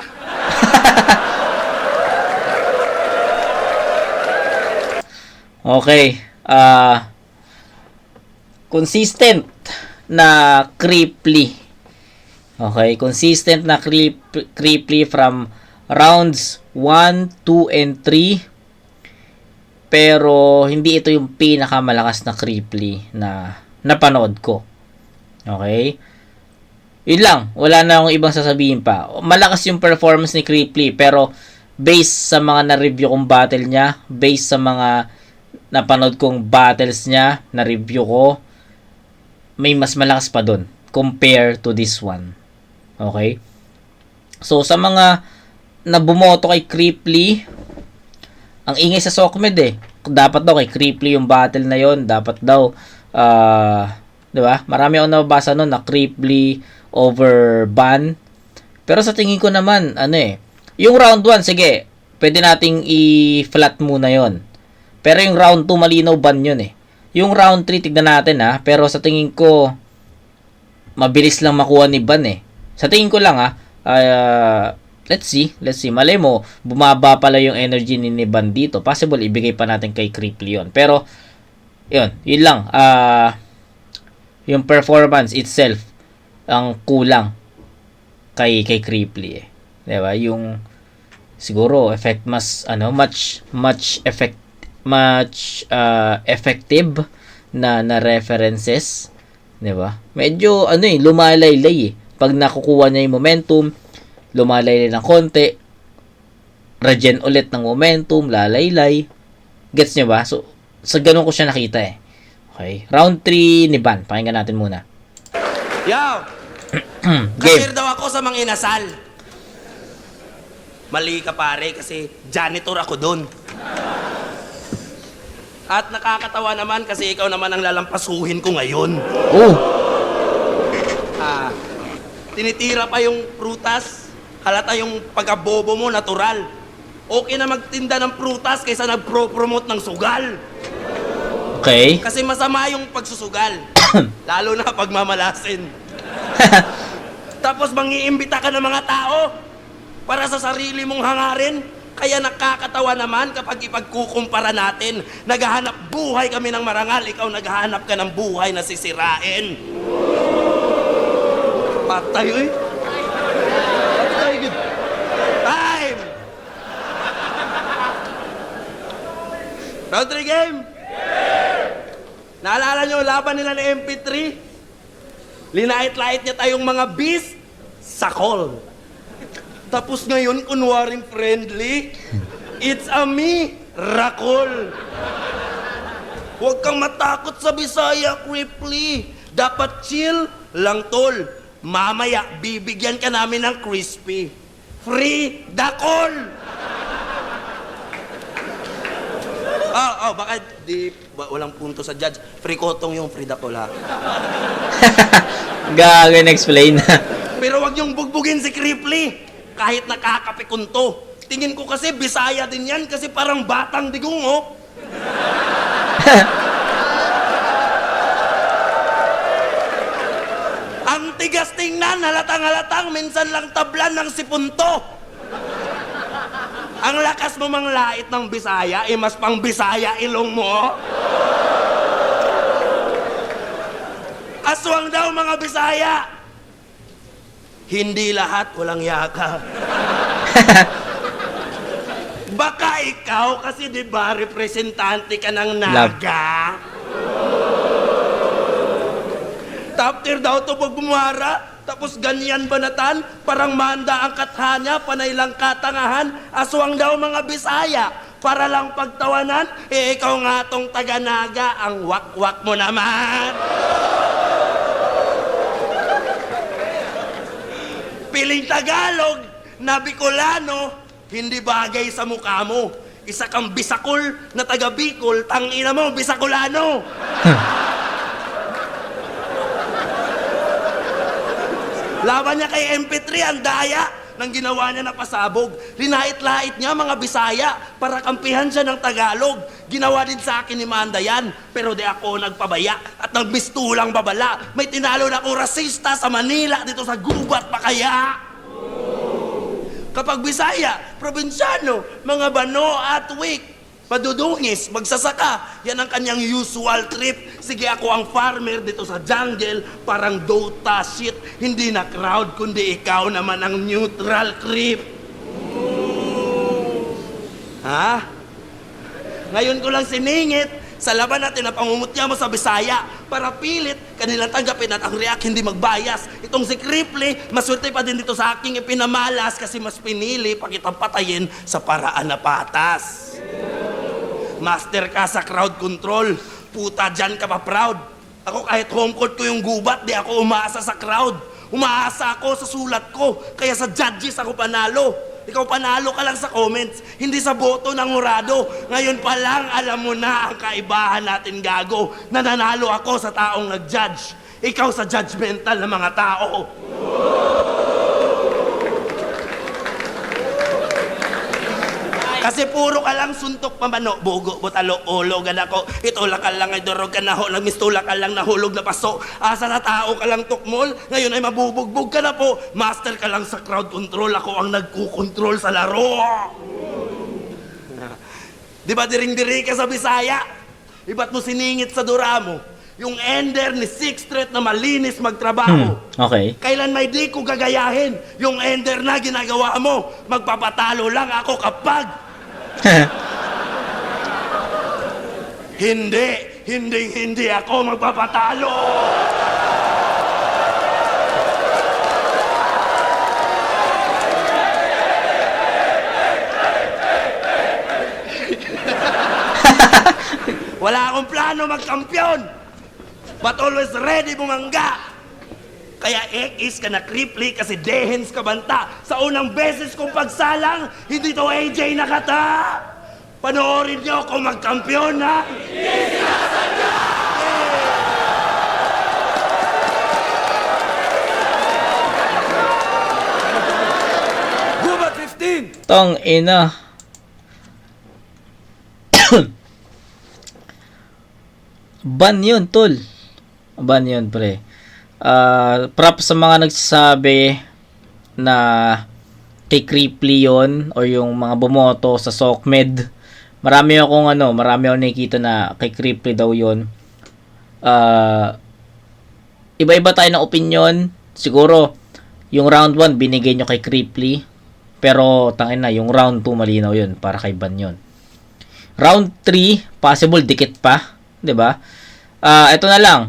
Okay. Consistent na creeply. Okay, consistent na creeply from rounds 1, 2, and 3. Pero hindi ito yung pinakamalakas na creeply na napanood ko. Okay? Yun lang, wala na akong ibang sasabihin pa. Malakas yung performance ni Creeply, pero based sa mga na-review kong battle niya, based sa mga napanood kong battles niya, na-review ko, may mas malakas pa dun compare to this one. Okay? So, sa mga na bumoto kay Creeply, ang ingay sa Sokmed eh. Dapat daw kay Creeply yung battle na yon, dapat daw, di ba? Marami akong nababasa nun na Creeply over ban. Pero sa tingin ko naman, yung round 1, sige, pwede nating i-flat muna yon. Pero yung round 2, malinaw ban yun eh. Yung round 3, tignan natin ha. Pero sa tingin ko, mabilis lang makuha ni Ban eh. Sa tingin ko lang let's see. Malay mo, bumaba pala yung energy ni Ban dito. Possible, ibigay pa natin kay Creeply yun. Pero, yun lang. Yung performance itself, ang kulang kay Creeply eh. 'Di ba? Yung siguro much effective na references, 'di ba? Medyo lumalaylay eh. Pag nakukuha niya yung momentum, lumalaylay ng konti, regen ulit ng momentum, lalaylay. Gets niyo ba? So, sa ganun ko siya nakita eh. Okay. Round 3 ni Ban. Pakinggan natin muna. Yo! Game. Kasir daw ako sa mga inasal. Mali ka pare kasi janitor ako doon. At nakakatawa naman kasi ikaw naman ang lalampasuhin ko ngayon. Oh. Tinitira pa yung prutas. Halata yung pagkabobo mo, natural. Okay na magtinda ng prutas kaysa nagpro-promote ng sugal. Okay. Kasi masama yung pagsusugal. Lalo na pag mamalasin. Tapos mangiimbita ka ng mga tao para sa sarili mong hangarin. Kaya nakakatawa naman kapag ipagkukumpara natin. Naghahanap buhay kami ng marangal, ikaw naghahanap ka ng buhay na sisirain. Patay, oy. Time! Round 3 game! Naalala nyo laban nila ng MP3? Linait-lait niya tayong mga beast sa call. Tapos ngayon, kunwaring friendly, it's a me, Rakol. Huwag kang matakot sa Bisaya, Cripply. Dapat chill lang, tol. Mamaya, bibigyan ka namin ng crispy. Free the call! Baka walang punto sa judge. Free kotong yung free the call, ha? Gagawin explain. Pero wag yung bugbugin si Cripply. Kahit nakakapikunto. Tingin ko kasi Bisaya din yan kasi parang batang digong, oh. Ang tigas tingnan, halatang-halatang, minsan lang tablan ng sipunto. Ang lakas mo manglait ng Bisaya, mas pang Bisaya ilong mo. Aswang daw mga Bisaya. Hindi lahat walang yaka. Baka ikaw kasi di ba representante ka ng naga? Top tier daw to pag bumara. Tapos ganyan banatan, parang manda ang kathanya, panay lang katangahan, aswang daw mga Bisaya. Para lang pagtawanan, ikaw nga tong taga-naga, ang wak-wak mo naman. Piling Tagalog na Bicolano, hindi bagay sa mukha mo. Isa kang Bisakol na taga-Bicol, tangina mo, Bisacolano. Laban niya kay MP3, ang daya ng ginawa niya na pasabog. Linait-lait niya mga Bisaya para kampihan siya ng Tagalog. Ginawa din sa akin ni Manda yan, pero di ako nagpabaya at nagbistulang babala. May tinalo na akong rasista sa Manila dito sa gubat pa kaya. Kapag Bisaya, probinsyano, mga bano at weak, padudungis, magsasaka, yan ang kanyang usual trip. Sige, ako ang farmer dito sa jungle, parang Dota shit. Hindi na crowd, kundi ikaw naman ang neutral creep. Ha? Ngayon ko lang siningit sa laban natin na pangungutya mo sa Bisaya para pilit kanilang tanggapin at ang react hindi magbayas. Itong si Cripply, maswerte pa din dito sa aking ipinamalas kasi mas pinili pa kitang patayin sa paraan na patas. Master ka sa crowd control. Puta, dyan ka pa proud. Ako kahit home court ko yung gubat, di ako umaasa sa crowd. Umaasa ako sa sulat ko. Kaya sa judges ako panalo. Ikaw panalo ka lang sa comments, hindi sa boto ng hurado. Ngayon pa lang alam mo na ang kaibahan natin, gago. Nananalo ako sa taong nag-judge. Ikaw sa judgmental na mga tao. Kasi puro ka lang suntok pamano, bugo, butalo, ulo, ganako. Itulak ka lang ay durog ka na ho, mistulak ka lang nahulog na paso. Asa na tao ka lang tukmol, ngayon ay mabubugbog ka na po. Master ka lang sa crowd control, ako ang nagkukontrol sa laro. Di ba diring-diri ka sa Bisaya? Iba't mo siningit sa dura mo? Yung ender ni Sixth Street na malinis magtrabaho. Okay. Kailan may di ko gagayahin yung ender na ginagawa mo. Magpapatalo lang ako kapag hindi ako magpapatalo. Wala akong plano magkampiyon. But always ready bumangga. Kaya X ka na Kripli kasi dehens ka banta. Sa unang beses kong pagsalang, hindi to AJ nakata. Panoorin niyo ako magkampiyon, ha? Gubat 15! Tong ina. Ban yun, tol. Ban yun, pre. Props sa mga nagsasabi na kay Kripli yun or yung mga bumoto sa SOCMED. Marami akong nakikita na kay Kripli daw yun. Iba-iba tayo ng opinion. Siguro, yung round 1 binigay nyo kay Kripli. Pero, tangin na, yung round 2 malinaw yun. Para kay Ban yun. Round 3, possible dikit pa. 'Di ba? Ito na lang.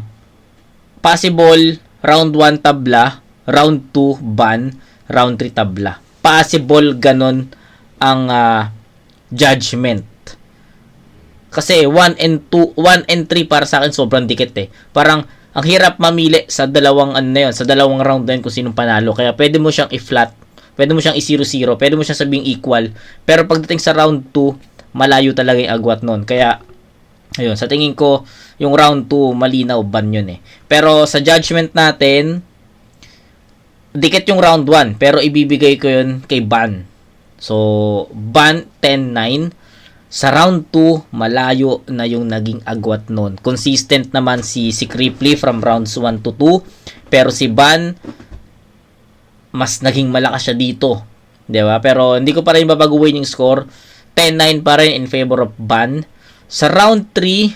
Possible round 1 tabla, round 2 ban, round 3 tabla. Possible ganun ang judgment. Kasi 1 and 3 para sa akin sobrang dikit eh. Parang ang hirap mamili sa dalawang sa dalawang round na yun kung sinong panalo. Kaya pwede mo siyang i-flat, pwede mo siyang i-0-0, pwede mo siyang sabing equal. Pero pagdating sa round 2, malayo talaga yung agwat nun. Kaya, ayun, sa tingin ko, yung round 2, malinaw, ban yun eh. Pero sa judgment natin, dikit yung round 1, pero ibibigay ko yun kay Ban. So, Ban 10-9. Sa round 2, malayo na yung naging agwat nun. Consistent naman si Kripli from rounds 1 to 2. Pero si Ban, mas naging malakas siya dito. Diba? Pero hindi ko pa rin babaguhin yung score. 10-9 pa rin in favor of Ban. Sa round 3,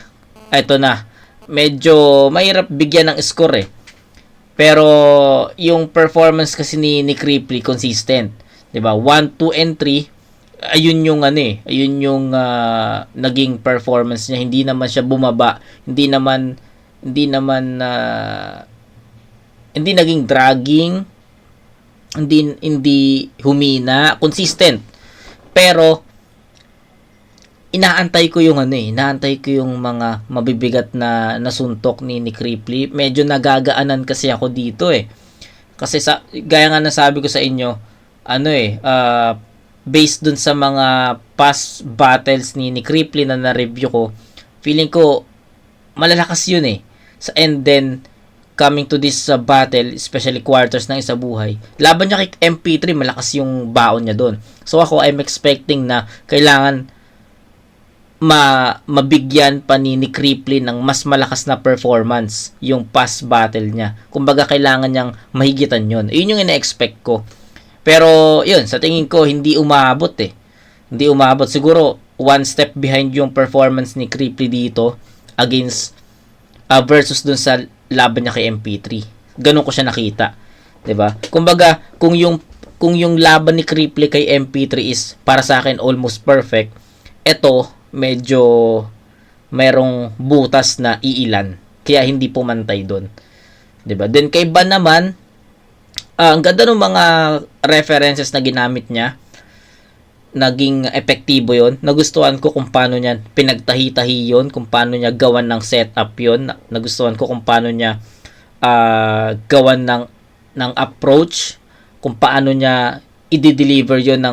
ito na. Medyo mahirap bigyan ng score eh. Pero yung performance kasi ni Kripli consistent. 'Di ba? 1, 2 and 3, ayun yung ayun yung naging performance niya. Hindi naman siya bumaba, hindi naging dragging, hindi humina, consistent. Pero inaantay ko yung mga mabibigat na suntok ni Kripli. Medyo nagagaanan kasi ako dito eh. Kasi gaya nga nasabi ko sa inyo, based dun sa mga past battles ni Kripli na na-review ko, feeling ko malalakas yun eh. And then coming to this battle, especially quarters ng isa buhay, laban niya kay MP3, malakas yung baon niya doon. So ako, I'm expecting na kailangan mabigyan pa ni Kripli ng mas malakas na performance yung past battle niya. Kumbaga kailangan niyang mahigitan yun. Yun yung ina-expect ko. Pero yun, sa tingin ko hindi umabot eh. Hindi umabot. Siguro one step behind yung performance ni Kripli dito against versus dun sa laban niya kay MP3. Ganun ko siya nakita. 'Di ba? Kumbaga kung yung laban ni Kripli kay MP3 is para sa akin almost perfect, eto medyo merong butas na iilan. Kaya hindi pumantay doon. 'Di ba? Then kay Ban naman, ang ganda ng mga references na ginamit niya. Naging epektibo 'yon. Nagustuhan ko kung paano niya pinagtahi-tahi 'yon, kung paano niya gawan ng setup 'yon. Nagustuhan ko kung paano niya gawan ng approach, kung paano niya i-deliver 'yon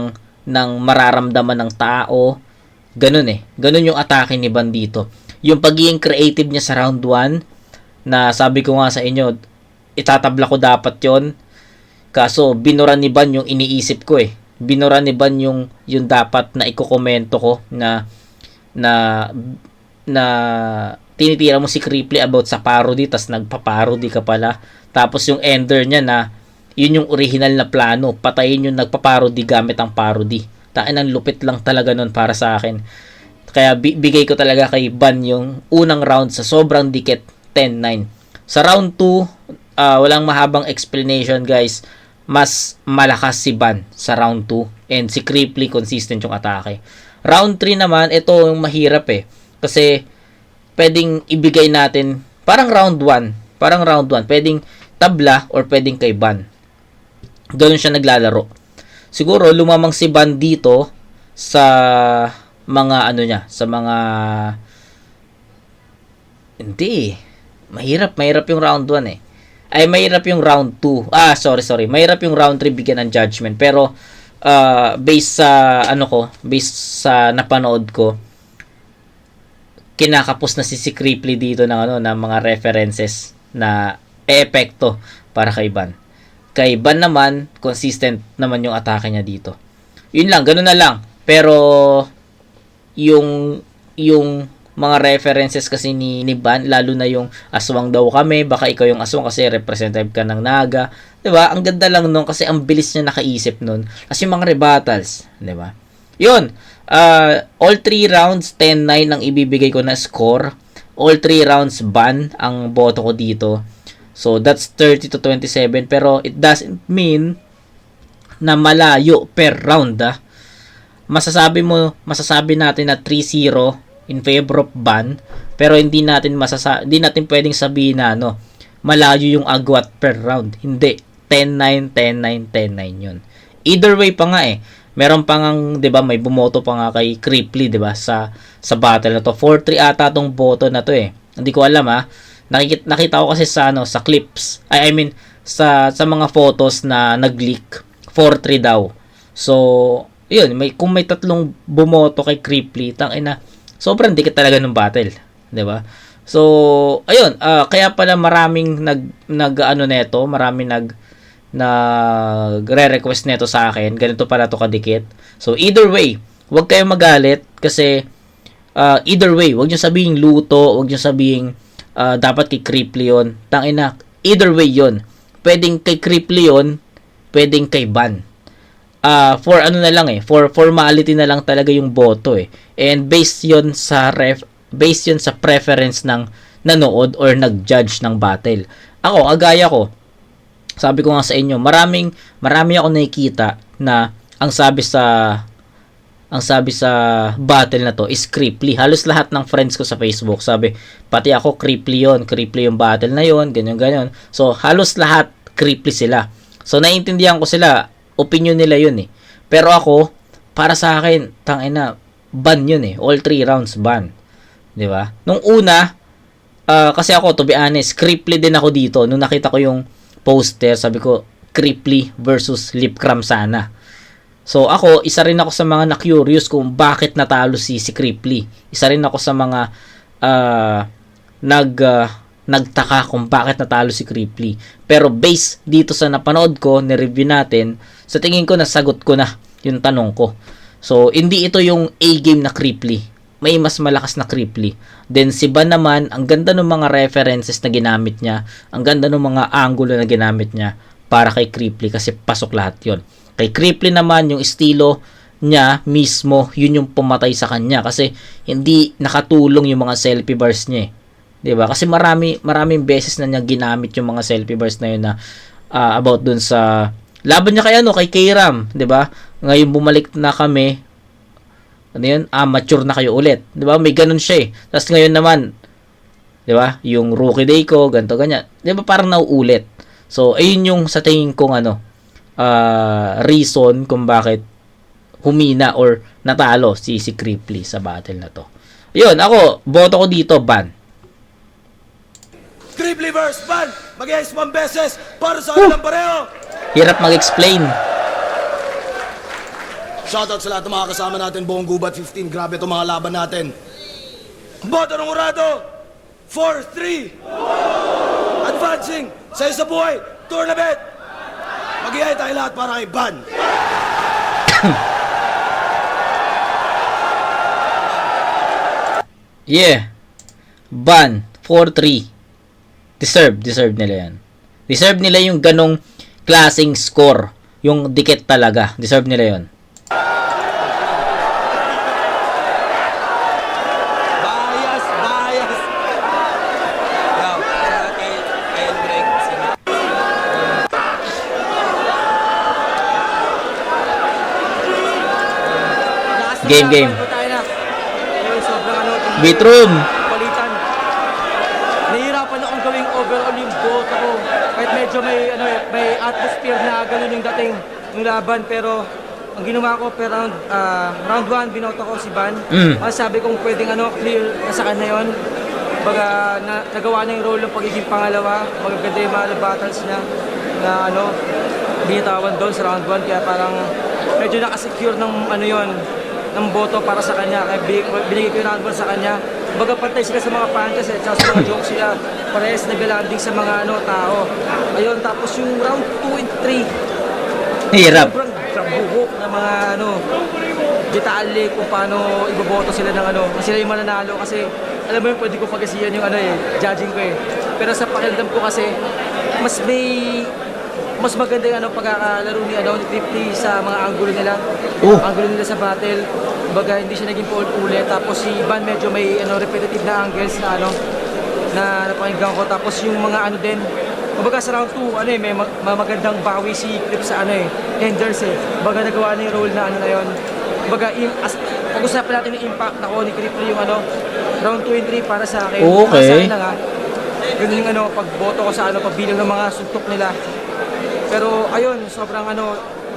ng mararamdaman ng tao. Ganun eh. Ganun yung atake ni Ban dito. Yung pagiging creative niya sa round 1, na sabi ko nga sa inyo, itatabla ko dapat yon. Kaso, binura ni Ban yung iniisip ko eh. Binura ni Ban yung dapat na ikokomento ko na tinitira mo si Kripli about sa parody, tas nagpa-parody ka pala. Tapos yung ender niya na, yun yung original na plano. Patayin yung nagpa-parody gamit ang parody. Ang lupit lang talaga nun para sa akin. Kaya bigay ko talaga kay Ban yung unang round sa sobrang dikit. 10-9. Sa round 2, walang mahabang explanation guys. Mas malakas si Ban sa round 2 and si Cripply consistent yung atake. Round 3 naman, ito yung mahirap kasi pwedeng ibigay natin parang round 1, pwedeng tabla or pwedeng kay Ban. Doon siya naglalaro. Siguro lumamang si Ban dito sa mga hindi. Mahirap yung round 1 Ay, mahirap yung round 2. Sorry. Mahirap yung round 3 bigyan ng judgment. Pero, based sa napanood ko, kinakapos na si Cripply dito ng mga references na epekto para kay Ban. Kay Ban naman, consistent naman yung atake niya dito. Yun lang, ganun na lang. Pero, yung mga references kasi ni Ban, lalo na yung aswang daw kami, baka ikaw yung aswang kasi representative ka ng Naga. 'Di ba? Ang ganda lang nun kasi ang bilis niya nakaisip nun. Kasi yung mga rebuttals, 'di ba? 'Yun. All 3 rounds 10-9 ang ibibigay ko na score. All 3 rounds Ban ang boto ko dito. So that's 30-27 pero it doesn't mean na malayo per round. Masasabi natin na 3-0 in favor of Ban, pero hindi natin pwedeng sabihin na malayo yung agwat per round. Hindi. 10-9, 10-9, 10-9 yun. Either way pa nga meron pa ngang, 'di ba, may bumoto pa nga kay Cripply, 'di ba, sa battle na to. 4-3 ata tong boto na to Hindi ko alam Nakita ko kasi sa clips. I mean sa mga photos na nag-leak, 4-3 daw. So, yun, kung may tatlong bumoto kay Cripply, sobrang dikit talaga ng battle, 'di ba? So, ayun, kaya pala maraming maraming nagre-request nito sa akin. Ganito pala to kadikit. So, either way, huwag kayong magalit kasi either way, huwag niyo sabihin luto, huwag niyo sabihin dapat kay Cripply 'yon. Either way 'yon. Pwedeng kay Cripply 'yon, pwedeng kay Ban. For formality na lang talaga yung boto And based yon sa preference ng nanood or nag-judge ng battle. Ako, agaya ko, sabi ko nga sa inyo, marami ako nakikita na ang sabi sa battle na to is Cripply. Halos lahat ng friends ko sa Facebook sabi, pati ako Cripply yung battle na yon, ganyan. So halos lahat Cripply sila. So naiintindihan ko sila, opinion nila yun Pero ako, para sa akin, Ban yun All 3 rounds ban. 'Di ba? Nung una, kasi ako, to be honest, Cripply din ako dito. Nung nakita ko yung poster, sabi ko, Cripply versus Lipcram sana. So ako, isa rin ako sa mga na-curious kung bakit natalo si Cripply. Isa rin ako sa mga nagtaka kung bakit natalo si Cripply. Pero based dito sa napanood ko, ni-review natin, sa tingin ko nasagot ko na yung tanong ko. So, hindi ito yung A-game na Cripply. May mas malakas na Cripply. Then, si Ban naman, ang ganda ng mga references na ginamit niya. Ang ganda ng mga angulo na ginamit niya para kay Cripply kasi pasok lahat yon. Kay Cripply naman, yung estilo niya mismo, yun yung pumatay sa kanya kasi hindi nakatulong yung mga selfie bars niya 'Di ba? Kasi maraming beses na niya ginamit yung mga selfie bars na yun na about dun sa laban niya kay K-Ram, 'di ba? Ngayon bumalik na kami. Ano 'yun? Mature na kayo ulit. 'Di ba? May ganun siya Tapos ngayon naman, 'di ba? Yung rookie day ko, ganto ganyan. 'Di ba? Parang nauulit. So, ayun yung sa tingin kong reason kung bakit humina or natalo si Cripply sa battle na to. Ayun, ako, boto ko dito, Ban. Cripply versus Ban, mag-ice 1 beses para sa kanilang pareho. Hirap mag-explain. Shoutout sa lahat ng mga kasama natin, buong Gubat 15. Grabe itong mga laban natin. Boto ng Urado, 4-3. Advancing sa isa buhay tournament. Mag-iay tayo lahat para kay Ban. Yeah. Ban, 4-3. Deserve nila yan. Deserve nila yung ganong klaseng score. Yung dikit talaga. Deserve nila yon. Bias. Game. Tayo na. Sobrang Bitroom. palitan. Nahihirapan akong gawing overall yung boto ko. Kahit medyo may atmosphere na ganun yung dating ng laban, pero ang ginawa ko per round 1 binoto ko si Van. Sabi kong pwedeng clear na sa kanya yun. Baga nagawa niya yung role ng pagiging pangalawa. Magaganda yung mga battles niya na binitawan doon sa round 1, kaya parang medyo nakasecure ng ng boto para sa kanya. Kaya binigay ko yung round 1 sa kanya. Baga pantay sila sa mga punches tsaka sa mga jokes sila. Parehas nag-landing sa mga tao. Ayun, tapos yung round 2 and 3. Hirap. Sobrang buhok na mga detalye kung paano iboboto sila ng sila yung mananalo, kasi alam mo yun, pwede ko pagkasiyan yung judging ko eh. Pero sa pakiramdam ko kasi mas maganda yung pagkakalaro ni Triply sa mga angulo nila. Angulo nila sa battle. Kumbaga hindi siya naging paulit. Tapos si Van medyo may repetitive na angles na napakinggan ko. Tapos yung mga din. Kumbaga sa round 2, may magandang bawi si Clip sa Enders eh. Kumbaga nagawa niya yung role na na yun. Kumbaga pag-usapan natin yung impact ako ni Clip yung round 2 and 3 para sa akin. Okay. Sana nga. Ganun yung pagboto ko sa pagbilang ng mga suntok nila. Pero ayun, sobrang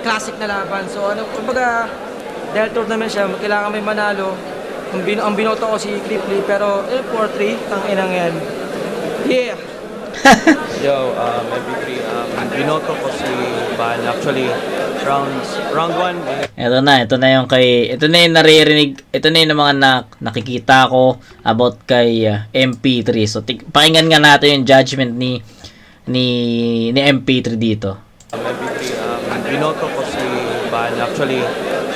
classic na laban. So kumbaga dahil tournament siya, kailangan may manalo. Ang binoto ko si Clipley, pero 4-3, tang inang yan. Yeah! Yo, MP3, binoto ko si Van. Actually, round 1. Ito na yung naririnig, ito na yung mga nakikita ko about kay MP3. So, pakinggan nga natin yung judgment ni MP3 dito. MP3, binoto ko si Van. Actually,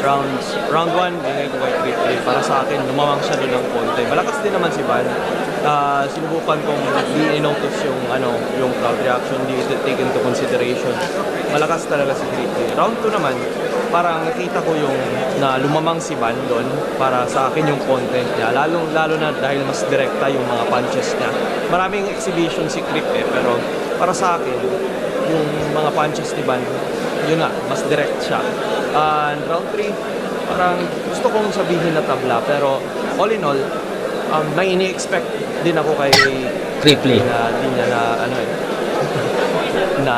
round 1, binigay ko kay Clipley. Para sa akin, lumamang siya doon ng konti. Malakas din naman si Van. Sinubukan kong i-notice yung crowd reaction, di take into consideration. Malakas talaga si Clipley. Round 2 naman, parang nakita ko yung na lumamang si Van doon para sa akin yung content niya. Lalo na dahil mas direkta yung mga punches niya. Maraming exhibition si Clip pero para sa akin, yung mga punches ni Van, yun nga, mas direct siya. And round 3, parang gusto kong sabihin na tabla, pero all in all, may ini-expect din ako kay Clipley na di niya na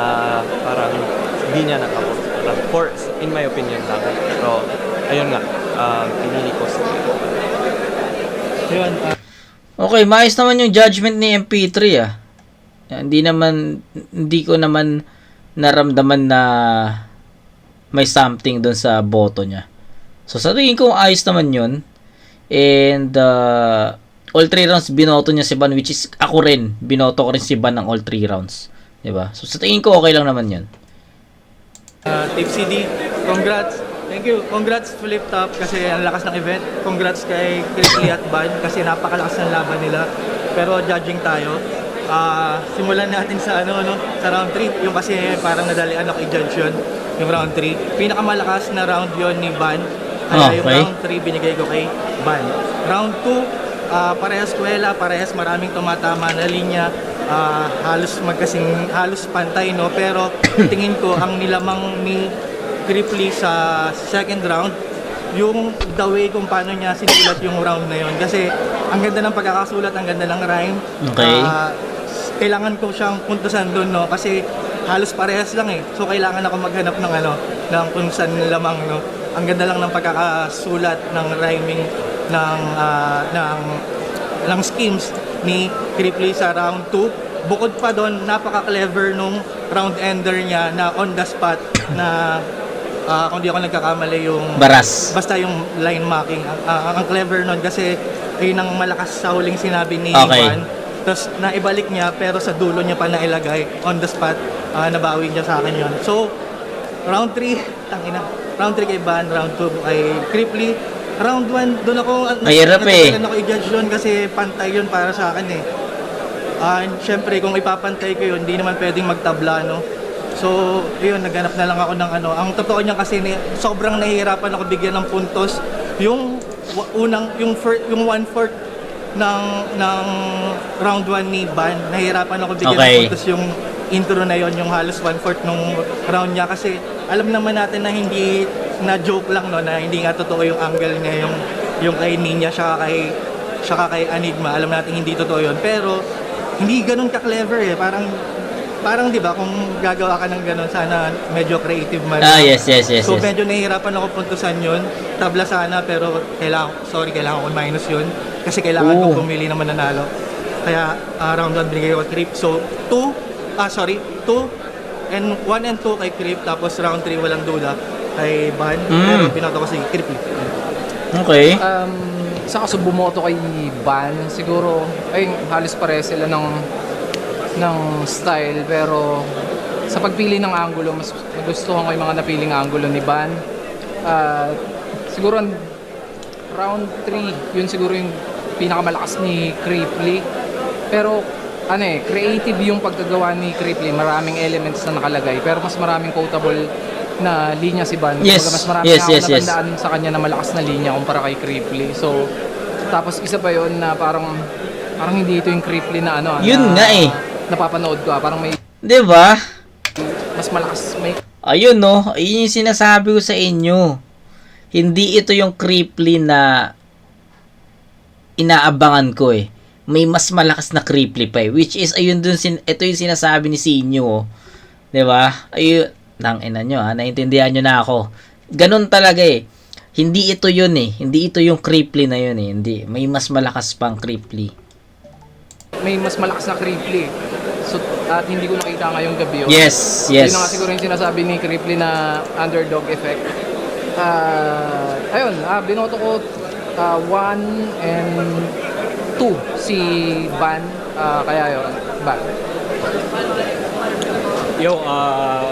parang di niya nakabot. For, in my opinion lang. Pero, ayun nga, pinili ko sa Okay, maayos naman yung judgment ni MP3 ah. Hindi ko naman naramdaman na may something doon sa boto niya. So sa tingin ko ayos naman yun. And all 3 rounds binoto niya si Van, which is ako rin. Binoto ko rin si Van ng all 3 rounds. Diba? So sa tingin ko okay lang naman yun. Tip CD, congrats. Thank you. Congrats Flip Top kasi ang lakas ng event. Congrats kay Clipley at Van kasi napakalakas ng laban nila. Pero judging tayo, simulan natin sa sa round 3. Yung kasi parang nadalian ako i-judge yun, yung round 3. Pinakamalakas na round yon ni Van. Kaya yung round 3 binigay ko kay Van. Round 2, parehas kwela, parehas maraming tumatama na linya. Halos pantay pero tingin ko ang nilamang ni Clipley sa second round yung the way kung paano niya sinulat yung round na yon, kasi ang ganda ng pagkakasulat, ang ganda ng rhyme. Okay. Kailangan ko siyang puntusan doon kasi halos parehas lang so kailangan ako maghanap ng kung saan lamang ang ganda lang ng pagkakasulat ng rhyming ng schemes ni Clipley sa round 2. Bukod pa doon, napaka-clever nung round ender niya na on the spot na kung di ako nagkakamali yung Baras. Basta yung line marking. Ang clever nun kasi ayun ang malakas sa huling sinabi ni Okay. Van. Tapos naibalik niya pero sa dulo niya pa nailagay on the spot. Nabawi niya sa akin yon. So, round 3, tangina. Round 3 kay Van, round 2 kay Clipley. Round 1, doon ako Mahirap ako i-judge doon kasi pantay yun para sa akin And syempre kung ipapantay ko yun, hindi naman pwedeng magtabla So, yun, naghanap na lang ako ng Ang totoo niya kasi sobrang nahihirapan ako bigyan ng puntos. Yung yung 1/4 ng round 1 ni Van, nahihirapan ako bigyan ng puntos yung intro na yon, yung halos 1/4 nung round niya kasi alam naman natin na hindi na joke lang no, na hindi nga totoo yung angle niya, yung kay Ninya siya kay Enigma. Alam natin hindi totoo yun. Pero hindi ganun ka-clever eh. Parang 'di ba kung gagawa ka ng ganun, sana medyo creative man. Yes. So medyo nahihirapan ako puntusan yun. Tabla sana, pero kailangan ko minus yun. Kasi kailangan ko pumili ng mananalo. Kaya round 1 binigay ko Creep. So 2 and 1 and 2 kay Creep. Tapos round 3 walang duda kay Ban. Pero binoto ko si Creep. Okay. Sa kaso bumoto kay Ban, siguro, ay halos pare sila ng style, pero sa pagpili ng angulo, mas gustuhan ko yung mga napiling angulo ni Ban. Siguro round 3, yun siguro yung pinakamalakas ni Creeply. Pero creative yung pagkagawa ni Creeply, maraming elements na nakalagay, pero mas maraming quotable na linya si Ban. Yes. Mas marami ako natandaan sa kanya na malakas na linya kumpara kay Creeply. So, tapos isa pa yun na parang hindi ito yung Creeply na yun nga eh. Napapanood ko, parang may 'Di ba? mas malakas, may Ayun no, ayun yung sinasabi ko sa inyo. Hindi ito yung Creeply na inaabangan ko eh. May mas malakas na Creeply pa eh. Which is, ayun dun, ito yung sinasabi ni Sinyo. Oh. 'Di ba? Ayun, ina nyo ha, naintindihan nyo na ako. Ganun talaga eh. Hindi ito yun eh. Hindi ito yung Creeply na yun eh. Hindi. May mas malakas pang Creeply. may mas malakas na Creeply. So, at hindi ko nakita ngayong gabi yun. Yes. Yun na nga siguro yung sinasabi ni Creeply na underdog effect. Ayun, binoto ko 1 and 2 si Ban. Kaya yun, Ban. Yo,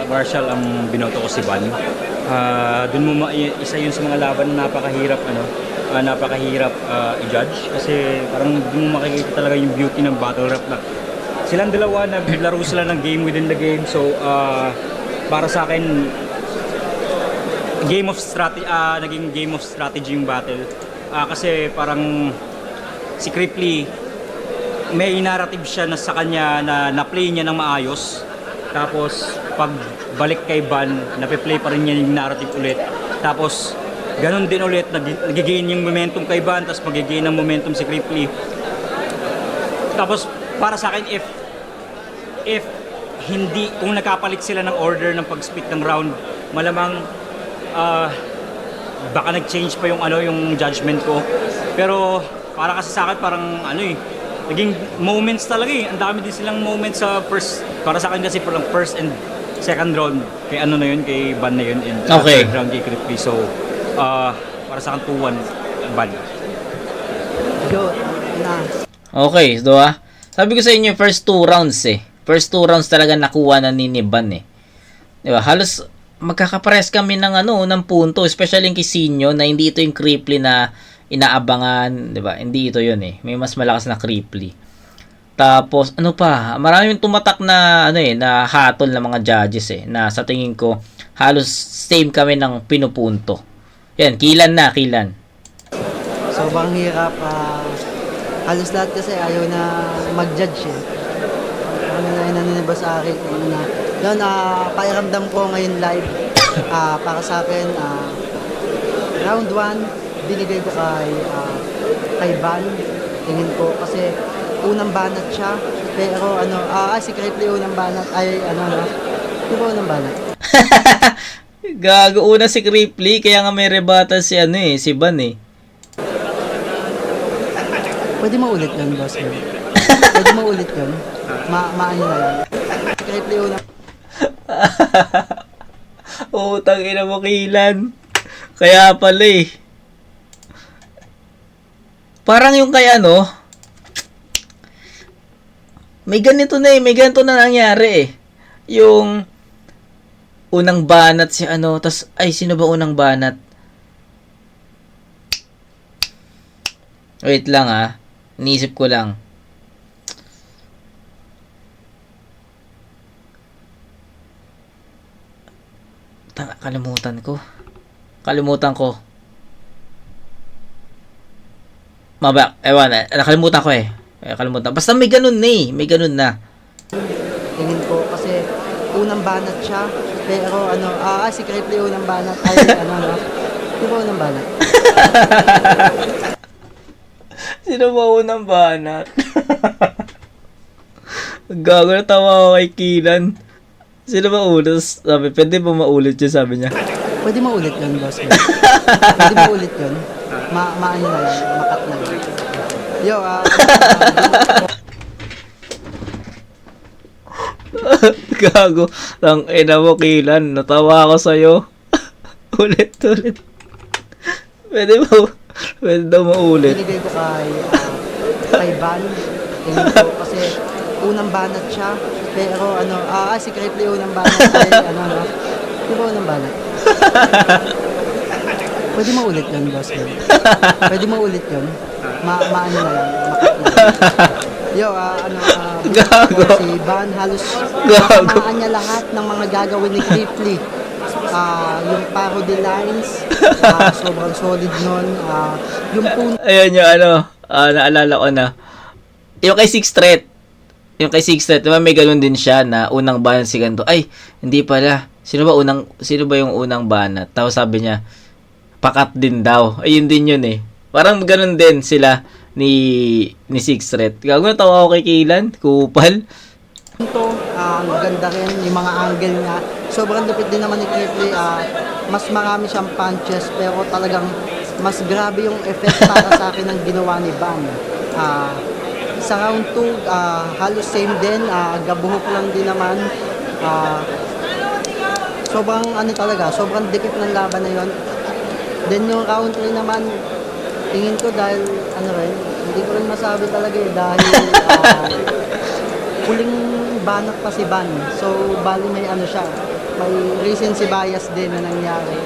Marshall, ang binoto ko si Ban. Dun mo isa yun sa mga laban na napakahirap i-judge kasi parang dun mo makikita talaga yung beauty ng battle rap na silang dalawa na laro sila ng game within the game. So para sa akin naging game of strategy yung battle kasi parang si Creeply may narrative siya na sa kanya na play niya ng maayos. Tapos, pag balik kay Ban, nape-play pa rin niya yung narrative ulit. Tapos, ganun din ulit, nag-gain yung momentum kay Ban, tapos mag-gain ng momentum si Creeply. Tapos, para sa akin, if hindi, kung nagkapalit sila ng order ng pag-split ng round, malamang, baka nag-change pa yung judgment ko. Pero, para kasi sa akin, parang, naging moments talaga eh. Ang dami din silang moments sa para sa akin kasi parang first and second round kay kay Ban na yun and third round kay Creeply. So para sa akin 2-1 Ban. Okay, so sabi ko sa inyo first 2 rounds eh. First 2 rounds talaga nakuha na ni Ban eh. 'Di ba? Halos magkakapares kami ng ng punto, especially kay Sinyo na hindi ito yung Creeply na inaabangan, 'di ba? Hindi ito 'yun eh. May mas malakas na Creeply. Tapos maraming tumatak na na hatol ng mga judges eh na sa tingin ko halos same kami ng pinupunto. Yan, kilan. Sobrang hirap. Halos lahat kasi ayaw na mag-judge eh. Ano naniniba sa akin pakiramdam ko ngayon live para sa akin round 1 binigay ko kay Ban. Tingin ko kasi unang banat siya, pero si Creeply unang banat di ba unang banat? Gago, una si Creeply kaya nga may rebata si si Ban eh. Pwede maulit yun, boss. Pwede maulit yun. Maano na lang. Si Creeply unang Utang ina mo, Kilan. Kaya pala eh. Parang yung kaya may ganito na nangyari eh. Yung unang banat si tas sino ba unang banat? Wait lang iniisip ko lang. Kalimutan ko. Nakalimutan ko eh. Basta may ganun na. tingin ko kasi unang banat siya, pero si Cripply unang banat, ay di ba unang banat? Sino ba unang banat? Gago, natawa ako kay Kilan. Sino ba ulos? Sabi, pwede ba maulit yun, sabi niya. Pwede maulit yun, boss. Pwede maulit yun. Maano na lang, makat na lang. Yo, Gago. Ang ina mo, Kilan. Natawa ako sa'yo. Ulit. Pwede daw maulit. Binigay ko kay Van. Tingin ko kasi unang banat siya, pero si Cripply unang banat, ay di ba unang banat? Pwede maulit yun, boss. Pwede maulit yun. Maano na lang, makat na lang. Yo, Gago. si Van, halos nakamaan niya lahat ng mga gagawin ni Cripply. Yung parody lines, sobrang solid nun. Yung punto. Ayun yung naalala ko na. Yung kay Six Threat, diba may ganun din siya na unang banat si ganito. Ay, hindi pala. Sino ba yung unang banat? Tapos sabi niya, pakat din daw. Ayun din yun eh. Parang ganun din sila ni Six Threat. Gago, natawa ako kay Kilan, kupal. Ang ganda rin, yung mga angle niya. Sobrang lupit din naman ni Cripply. Mas marami siyang punches, pero talagang mas grabe yung effect para sa akin ng ginawa ni Van. Sa round 2, halos same din. Gabuhok lang din naman. Sobrang sobrang dikit ng laban na yon. Then yung round 3 naman, tingin ko dahil, hindi ko rin masabi talaga dahil huling banat pa si Van. So, bali may siya, may recency bias din na nangyari.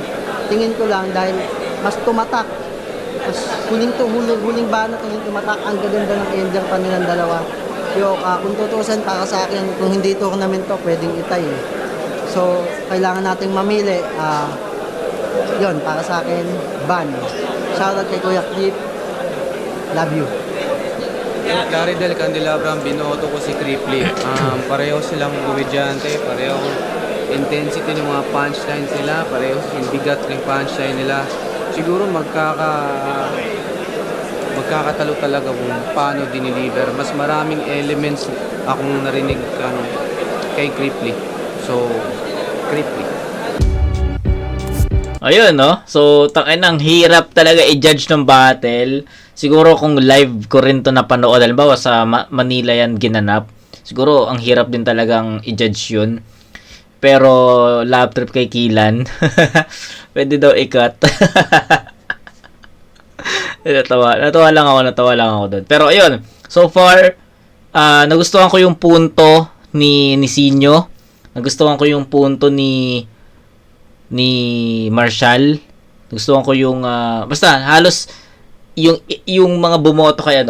Tingin ko lang dahil mas tumatak. Mas huling banat, huling tumatak, ang gaganda ng ender pa nilang dalawa. Kung tutusin para sa akin, kung hindi tournament to, pwedeng itay. So, kailangan nating mamili. Yon para sa akin, Van. Shoutout kay Kuya Clip. Love you. Clary del Candelabra, binoto ko si Cripply. Pareho silang komedyante, pareho intensity ng mga punchlines nila, pareho yung bigat ng punchline nila. Siguro magkakatalo talaga kung paano dineliver. Mas maraming elements akong narinig kay Cripply. So, Cripply. Ayun, no? So, ang hirap talaga i-judge ng battle. Siguro kung live ko rin to napanood, halimbawa sa Manila yan ginanap, siguro ang hirap din talagang i-judge yun. Pero, love trip kay Kilan. Pwede daw i-cut. Natawa lang ako doon. Pero, ayun. So far, nagustuhan ko yung punto ni Sinyo. Nagustuhan ko yung punto ni Marshall. Gustuhan ko yung basta halos yung mga bumoto kay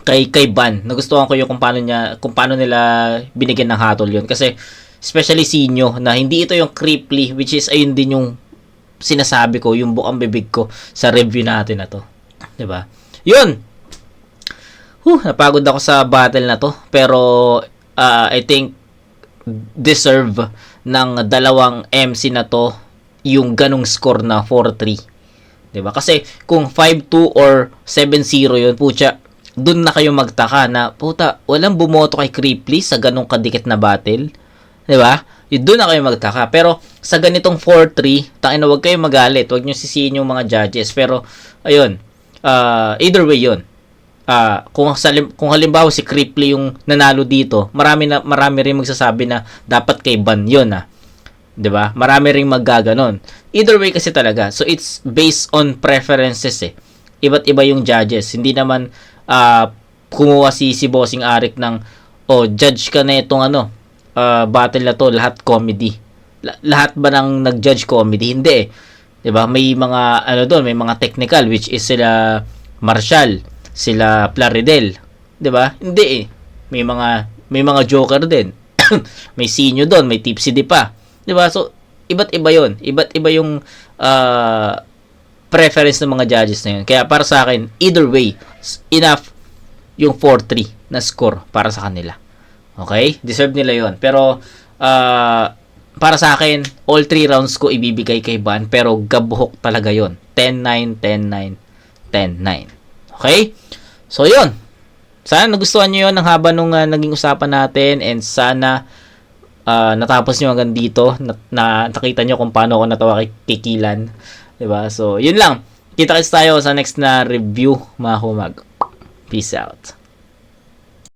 kay Van. Nagustuhan ko yung kung paano nila binigyan ng hatol yun, kasi especially Sinyo na hindi ito yung Cripply, which is ayun din yung sinasabi ko, yung bukang bibig ko sa review natin na to. 'Di ba? Yun. Napagod ako sa battle na to, pero I think deserve ng dalawang MC na to yung ganong score na 4-3. 'Di ba? Kasi kung 5-2 or 7-0 yun, pucha, dun na kayo magtaka na, puta, walang bumoto kay Cripply sa ganong kadikit na battle. 'Di ba? Doon na kayo magtaka. Pero sa ganitong 4-3, tangina, wag kayo magalit. Wag niyo sisihin yung mga judges. Pero ayun, either way yun. Kung halimbawa si Cripply yung nanalo dito, marami rin magsasabi na dapat kay Van yun, 'di ba? Marami ring maggaganon. Either way kasi talaga. So it's based on preferences eh. Iba't iba yung judges. Hindi naman kumuha si Bossing Arik ng judge ka na itong battle na to, lahat comedy. Lahat ba nang nag-judge comedy? Hindi eh. 'Di ba? May mga doon, may mga technical, which is sila Marshall, sila Plaridel, 'di ba? Hindi eh. May mga joker din. May Sinyo doon, may Tipsy di pa. 'Di ba? So iba't iba 'yon. Iba't iba yung preference ng mga judges na 'yon. Kaya para sa akin, either way, enough yung 4-3 na score para sa kanila. Okay? Deserve nila yon. Pero, para sa akin, all 3 rounds ko ibibigay kay Ban, pero gabuhok talaga yon. 10-9, 10-9, 10-9. Okay? So, yun. Sana nagustuhan nyo yun ang haba nung naging usapan natin, and sana natapos nyo hanggang dito, na nakita nyo kung paano ako natawa kay Kilan. Diba? So, yun lang. Kita-kits tayo sa next na review, mga humag. Peace out.